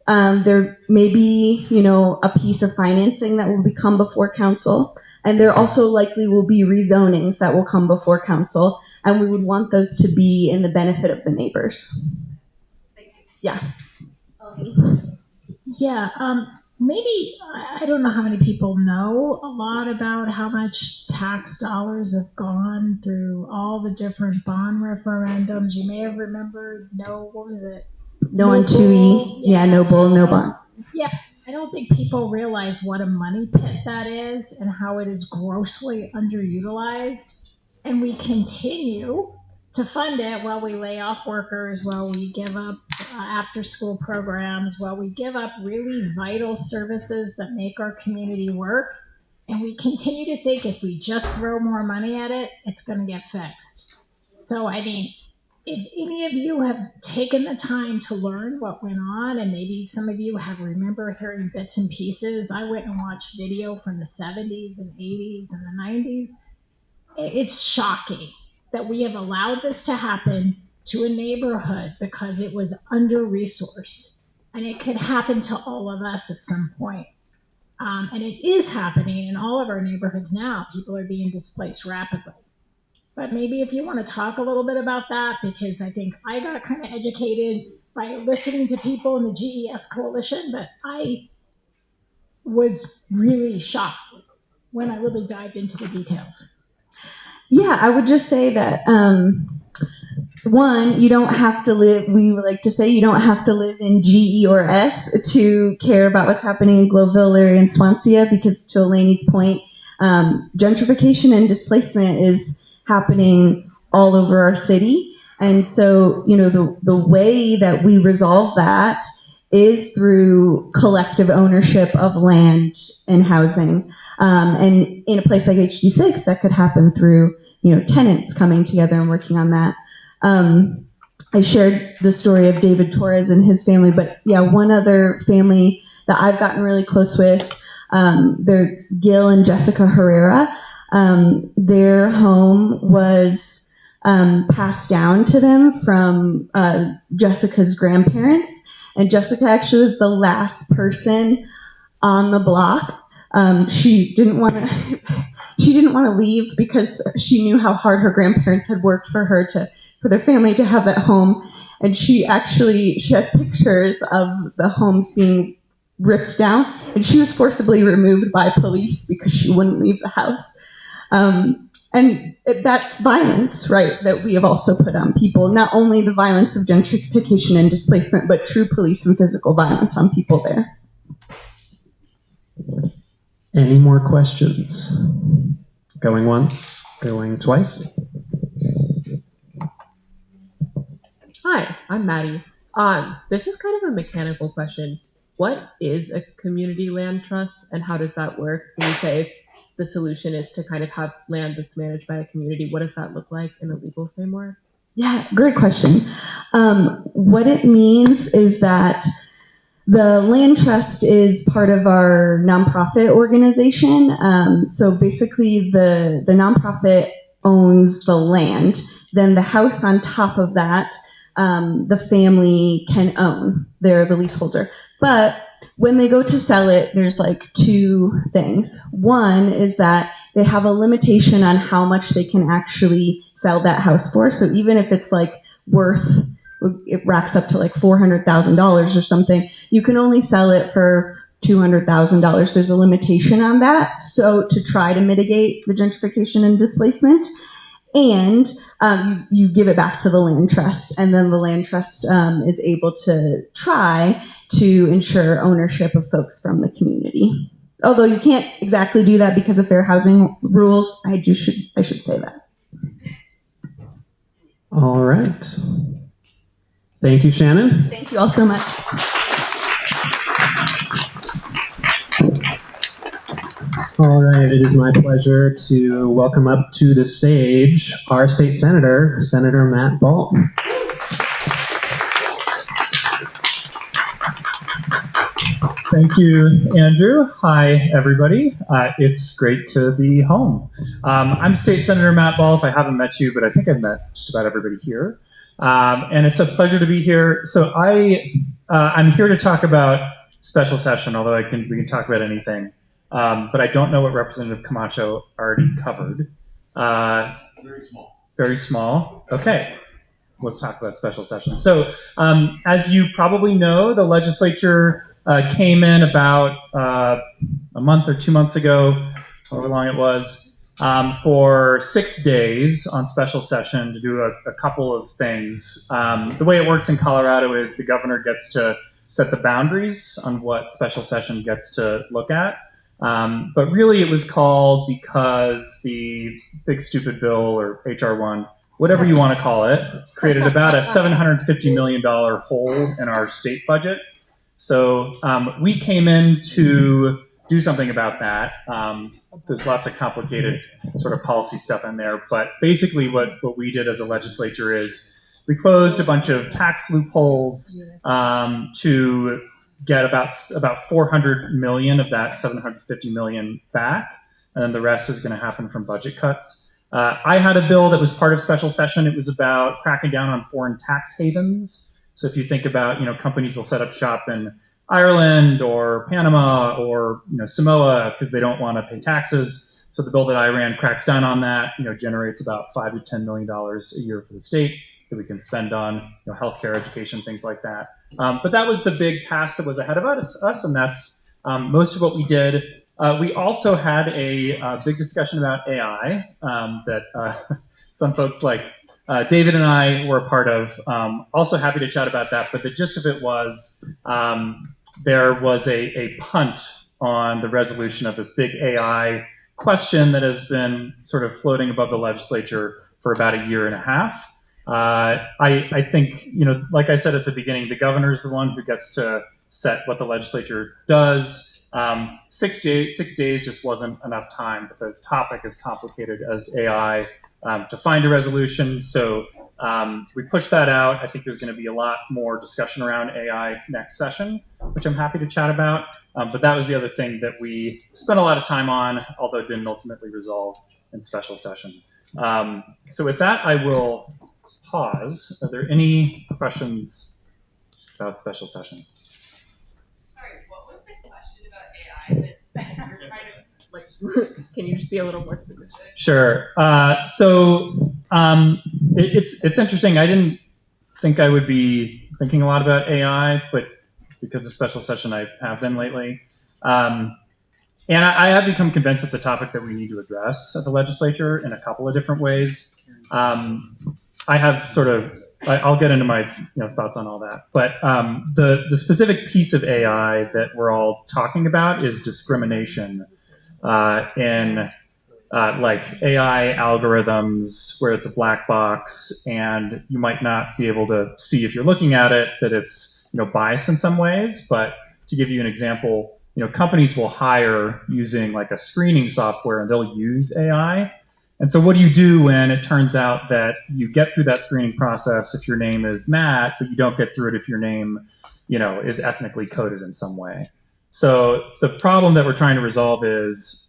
there may be, a piece of financing that will come before council, and there also likely will be rezonings that will come before council, and we would want those to be in the benefit of the neighbors. Yeah. Yeah. Maybe, I don't know how many people know a lot about how much tax dollars have gone through all the different bond referendums. You may have remembered, what was it? No on 2E. Yeah, no bull, no bond. Yeah. I don't think people realize what a money pit that is and how it is grossly underutilized. And we continue to fund it while we lay off workers, while we give up after-school programs, while we give up really vital services that make our community work, and we continue to think if we just throw more money at it, it's going to get fixed. So, I mean, if any of you have taken the time to learn what went on, and maybe some of you have remember hearing bits and pieces, I went and watched video from the 70s and 80s and the 90s. It's shocking that we have allowed this to happen to a neighborhood because it was under-resourced. And it could happen to all of us at some point. And it is happening in all of our neighborhoods now. People are being displaced rapidly. But maybe if you want to talk a little bit about that, because I think I got kind of educated by listening to people in the GES coalition, but I was really shocked when I really dived into the details. Yeah, I would just say that, one, you don't have to live, we would like to say you don't have to live in G, E, or S to care about what's happening in Globeville, Larry, and Swansea, because to Elaine's point, gentrification and displacement is happening all over our city. And so, you know, the way that we resolve that is through collective ownership of land and housing. And in a place like HD6, that could happen through, you know, tenants coming together and working on that. I shared the story of David Torres and his family, but yeah, one other family that I've gotten really close with, they're Gil and Jessica Herrera. Their home was passed down to them from Jessica's grandparents, and Jessica actually was the last person on the block. She didn't want to leave because she knew how hard her grandparents had worked for their family to have that home. And she has pictures of the homes being ripped down, and she was forcibly removed by police because she wouldn't leave the house. And that's violence, right, that we have also put on people. Not only the violence of gentrification and displacement, but true police and physical violence on people there. Any more questions? Going once, going twice. Hi, I'm Maddie. This is kind of a mechanical question. What is a community land trust, and how does that work? When you say the solution is to kind of have land that's managed by a community, what does that look like in a legal framework? Yeah, great question. What it means is that the land trust is part of our nonprofit organization. So basically the nonprofit owns the land. Then the house on top of that, the family can own. They're the leaseholder. But when they go to sell it, there's like two things. One is that they have a limitation on how much they can actually sell that house for. So even if it's like it racks up to like $400,000 or something, you can only sell it for $200,000. There's a limitation on that. So to try to mitigate the gentrification and displacement, and you give it back to the land trust, and then the land trust is able to try to ensure ownership of folks from the community. Although you can't exactly do that because of fair housing rules, I should say that. All right. Thank you, Shannon. Thank you all so much. All right, it is my pleasure to welcome up to the stage our state senator, Senator Matt Ball. Thank you, Andrew. Hi, everybody. It's great to be home. I'm State Senator Matt Ball, if I haven't met you, but I think I've met just about everybody here. And it's a pleasure to be here. So I'm here to talk about special session, although we can talk about anything. But I don't know what Representative Camacho already covered. Very small. Very small. Okay. Let's talk about special session. So as you probably know, the legislature came in about a month or 2 months ago, however long it was, for 6 days on special session to do a couple of things. The way it works in Colorado is the governor gets to set the boundaries on what special session gets to look at. But really it was called because the big stupid bill, or HR1, whatever you want to call it, created about a $750 million hole in our state budget. So we came in to do something about that. There's lots of complicated sort of policy stuff in there, but basically what we did as a legislature is we closed a bunch of tax loopholes to get about 400 million of that 750 million back, and then the rest is going to happen from budget cuts. I had a bill that was part of special session. It was about cracking down on foreign tax havens. So if you think about, companies will set up shop in Ireland or Panama or Samoa because they don't want to pay taxes. So the bill that I ran cracks down on that. Generates about $5 to $10 million a year for the state that we can spend on healthcare, education, things like that. But that was the big task that was ahead of us, and that's most of what we did. We also had a big discussion about AI that some folks like David and I were a part of. Also happy to chat about that, but the gist of it was there was a punt on the resolution of this big AI question that has been sort of floating above the legislature for about a year and a half. I think, like I said at the beginning, the governor is the one who gets to set what the legislature does. 6 days just wasn't enough time, but the topic is complicated as AI to find a resolution. So we pushed that out. I think there's going to be a lot more discussion around AI next session, which I'm happy to chat about. But that was the other thing that we spent a lot of time on, although it didn't ultimately resolve in special session. So with that, I will pause. Are there any questions about special session? Sorry, what was the question about AI that you're trying to, can you just be a little more specific? Sure. It's interesting. I didn't think I would be thinking a lot about AI, but because of special session, I have been lately. And I have become convinced it's a topic that we need to address at the legislature in a couple of different ways. I have I'll get into my thoughts on all that. But the specific piece of AI that we're all talking about is discrimination in like AI algorithms where it's a black box and you might not be able to see if you're looking at it that it's biased in some ways. But to give you an example, companies will hire using like a screening software and they'll use AI. And so what do you do when it turns out that you get through that screening process if your name is Matt, but you don't get through it if your name, is ethnically coded in some way? So the problem that we're trying to resolve is,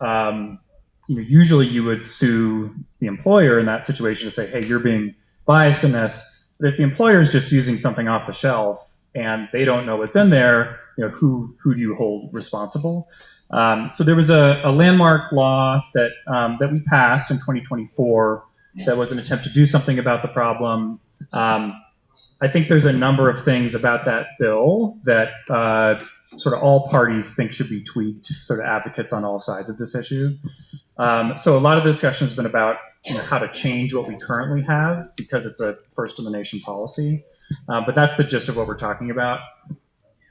usually you would sue the employer in that situation to say, hey, you're being biased in this. But if the employer is just using something off the shelf and they don't know what's in there, who do you hold responsible? So there was a landmark law that we passed in 2024 that was an attempt to do something about the problem. I think there's a number of things about that bill that sort of all parties think should be tweaked, sort of advocates on all sides of this issue. So a lot of the discussion has been about how to change what we currently have because it's a first in the nation policy. But that's the gist of what we're talking about.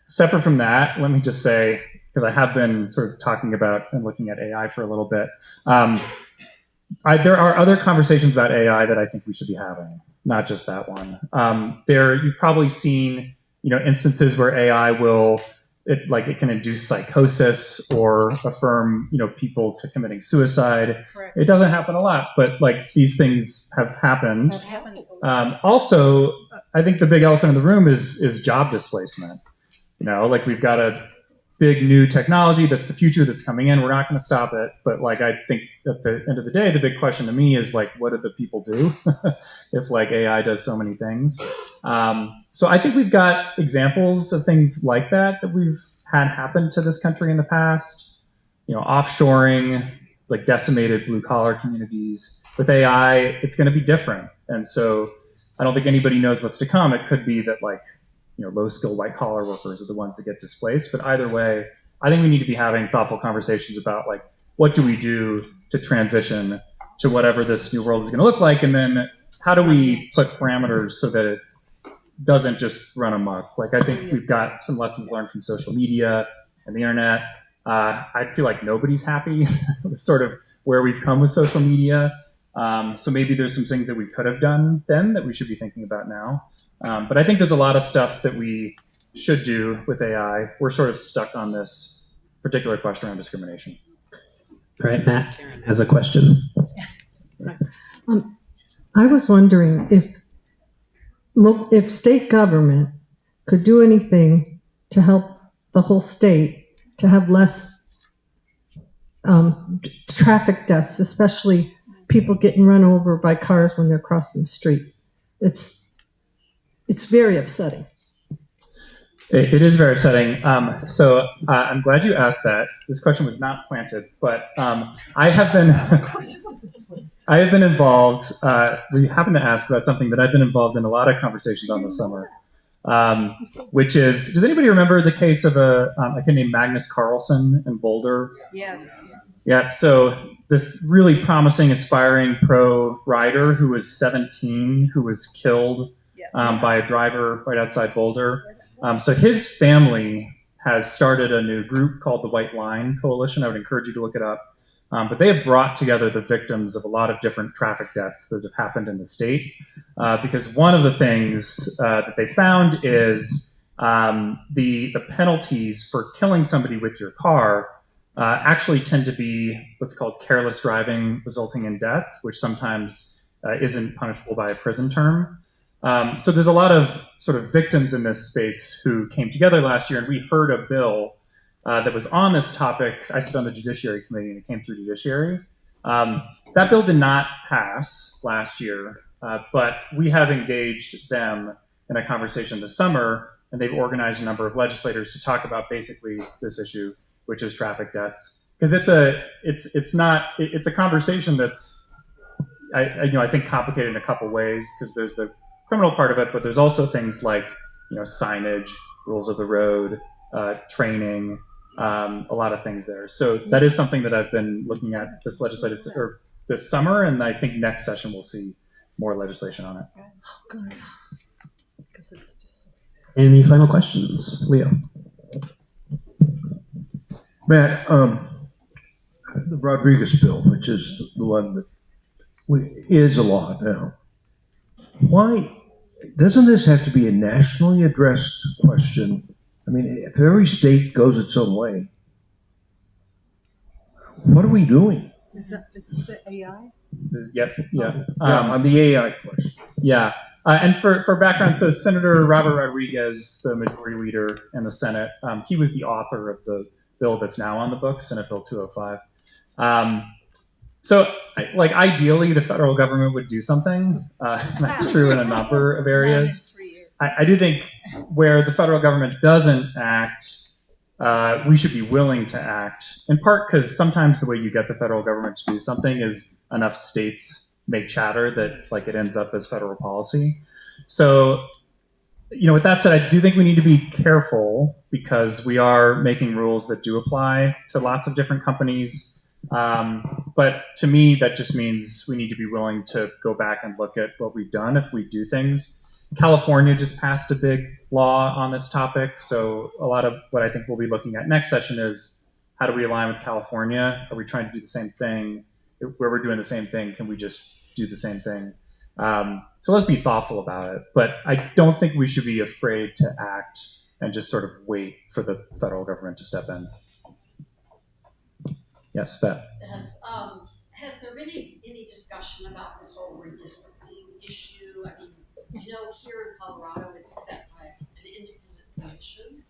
Separate from that, let me just say, because I have been sort of talking about and looking at AI for a little bit. There are other conversations about AI that I think we should be having, not just that one. You've probably seen, instances where AI it can induce psychosis or affirm, people to committing suicide. Correct. It doesn't happen a lot, but these things have happened. That happens a lot. Also, I think the big elephant in the room is job displacement. We've got a big new technology that's the future that's coming in. We're not going to stop it. But I think at the end of the day, the big question to me is what do the people do if AI does so many things? So I think we've got examples of things like that we've had happen to this country in the past. Offshoring, decimated blue collar communities. With AI, it's going to be different. And so I don't think anybody knows what's to come. It could be that low-skilled white-collar workers are the ones that get displaced. But either way, I think we need to be having thoughtful conversations about, what do we do to transition to whatever this new world is going to look like? And then how do we put parameters so that it doesn't just run amok? I think we've got some lessons learned from social media and the internet. I feel like nobody's happy with sort of where we've come with social media. So maybe there's some things that we could have done then that we should be thinking about now. But I think there's a lot of stuff that we should do with AI. We're sort of stuck on this particular question around discrimination. All right, Matt has a question. I was wondering if state government could do anything to help the whole state to have less traffic deaths, especially people getting run over by cars when they're crossing the street. It's very upsetting. It is very upsetting. So I'm glad you asked that. This question was not planted, but I have been involved. We happen to ask about something that I've been involved in a lot of conversations on this summer, which is, does anybody remember the case of a kid named Magnus Carlsen in Boulder? Yes. Yeah. So this really promising, aspiring pro rider who was 17, who was killed by a driver right outside Boulder. So his family has started a new group called the White Line Coalition. I would encourage you to look it up. But they have brought together the victims of a lot of different traffic deaths that have happened in the state. Because one of the things that they found is the penalties for killing somebody with your car actually tend to be what's called careless driving resulting in death, which sometimes isn't punishable by a prison term. So there's a lot of sort of victims in this space who came together last year, and we heard a bill that was on this topic. I sit on the Judiciary Committee, and it came through Judiciary. That bill did not pass last year, but we have engaged them in a conversation this summer, and they've organized a number of legislators to talk about basically this issue, which is traffic deaths. Because it's a conversation that's I think complicated in a couple ways, because there's the criminal part of it, but there's also things like signage, rules of the road, training, a lot of things there. So that is something that I've been looking at this this summer, and I think next session we'll see more legislation on it. Any final questions, Leo? Matt, the Rodriguez bill, which is the one that is a law now, why doesn't this have to be a nationally addressed question? I mean, if every state goes its own way, what are we doing? Is this AI? Yep. Yeah. On the AI question. Yeah. And for background, so Senator Robert Rodriguez, the majority leader in the Senate, he was the author of the bill that's now on the books, Senate Bill 205. So, ideally, the federal government would do something. That's true in a number of areas. I do think where the federal government doesn't act, we should be willing to act, in part because sometimes the way you get the federal government to do something is enough states make chatter that it ends up as federal policy. So, with that said, I do think we need to be careful because we are making rules that do apply to lots of different companies. But to me, that just means we need to be willing to go back and look at what we've done if we do things. California just passed a big law on this topic. So a lot of what I think we'll be looking at next session is how do we align with California? Are we trying to do the same thing? Where we're doing the same thing, can we just do the same thing? So let's be thoughtful about it. But I don't think we should be afraid to act and just sort of wait for the federal government to step in. Yes, Beth. Has there been any discussion about this whole redistricting issue? I mean, here in Colorado, it's set by an independent commission,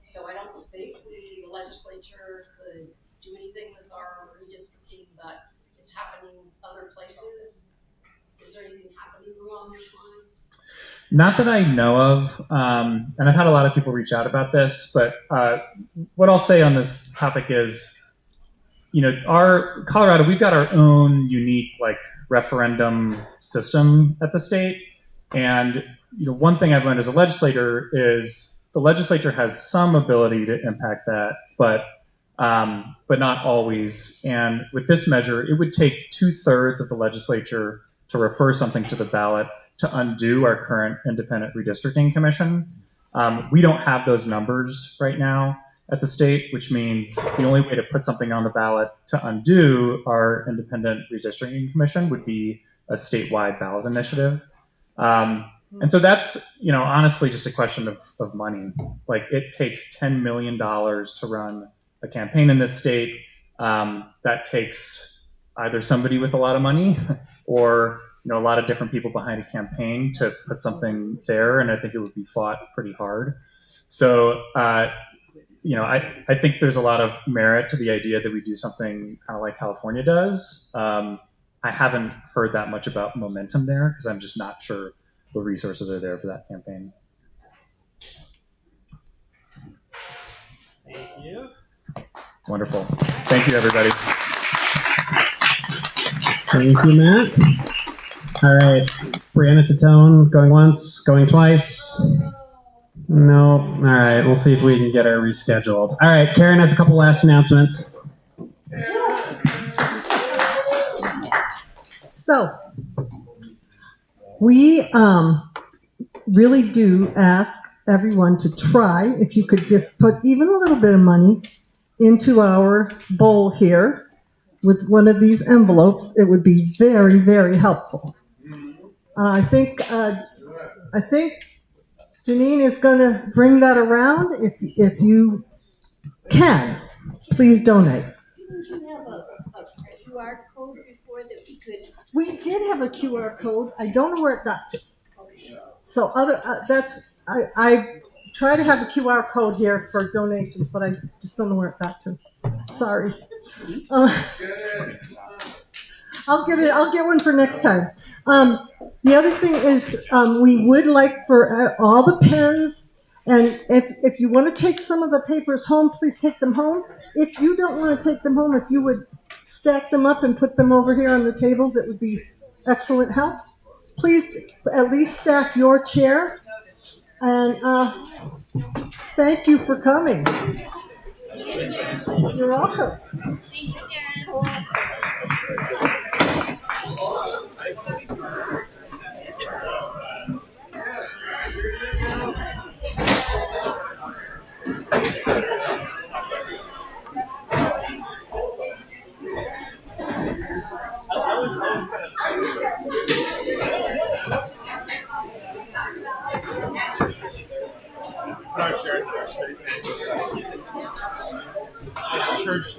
so I don't think the legislature could do anything with our redistricting, but it's happening other places. Is there anything happening along those lines? Not that I know of, and I've had a lot of people reach out about this, but what I'll say on this topic is, our Colorado, we've got our own unique referendum system at the state. And one thing I've learned as a legislator is the legislature has some ability to impact that, but not always. And with this measure, it would take 2/3 of the legislature to refer something to the ballot to undo our current independent redistricting commission. We don't have those numbers right now. at the state, which means the only way to put something on the ballot to undo our independent redistricting commission would be a statewide ballot initiative. And so that's, honestly just a question of money. Like, it takes $10 million to run a campaign in this state. That takes either somebody with a lot of money or a lot of different people behind a campaign to put something there, and I think it would be fought pretty hard. So, I think there's a lot of merit to the idea that we do something kind of like California does. I haven't heard that much about momentum there because I'm just not sure the resources are there for that campaign. Thank you. Wonderful. Thank you, everybody. Thank you, Matt. All right, Brianna Titone, going once, going twice. No. All right, we'll see if we can get her rescheduled. All right, Karen has a couple last announcements. So, we really do ask everyone to try, if you could just put even a little bit of money into our bowl here with one of these envelopes, it would be very, very helpful. I think Janine is going to bring that around. If you can, please donate. Didn't you have a QR code before that we could? We did have a QR code. I don't know where it got to. So I try to have a QR code here for donations, but I just don't know where it got to. Sorry. I'll get one for next time. The other thing is we would like for all the pens, and if you want to take some of the papers home, please take them home. If you don't want to take them home, if you would stack them up and put them over here on the tables, it would be excellent help. Please at least stack your chair. And thank you for coming. You're welcome. Church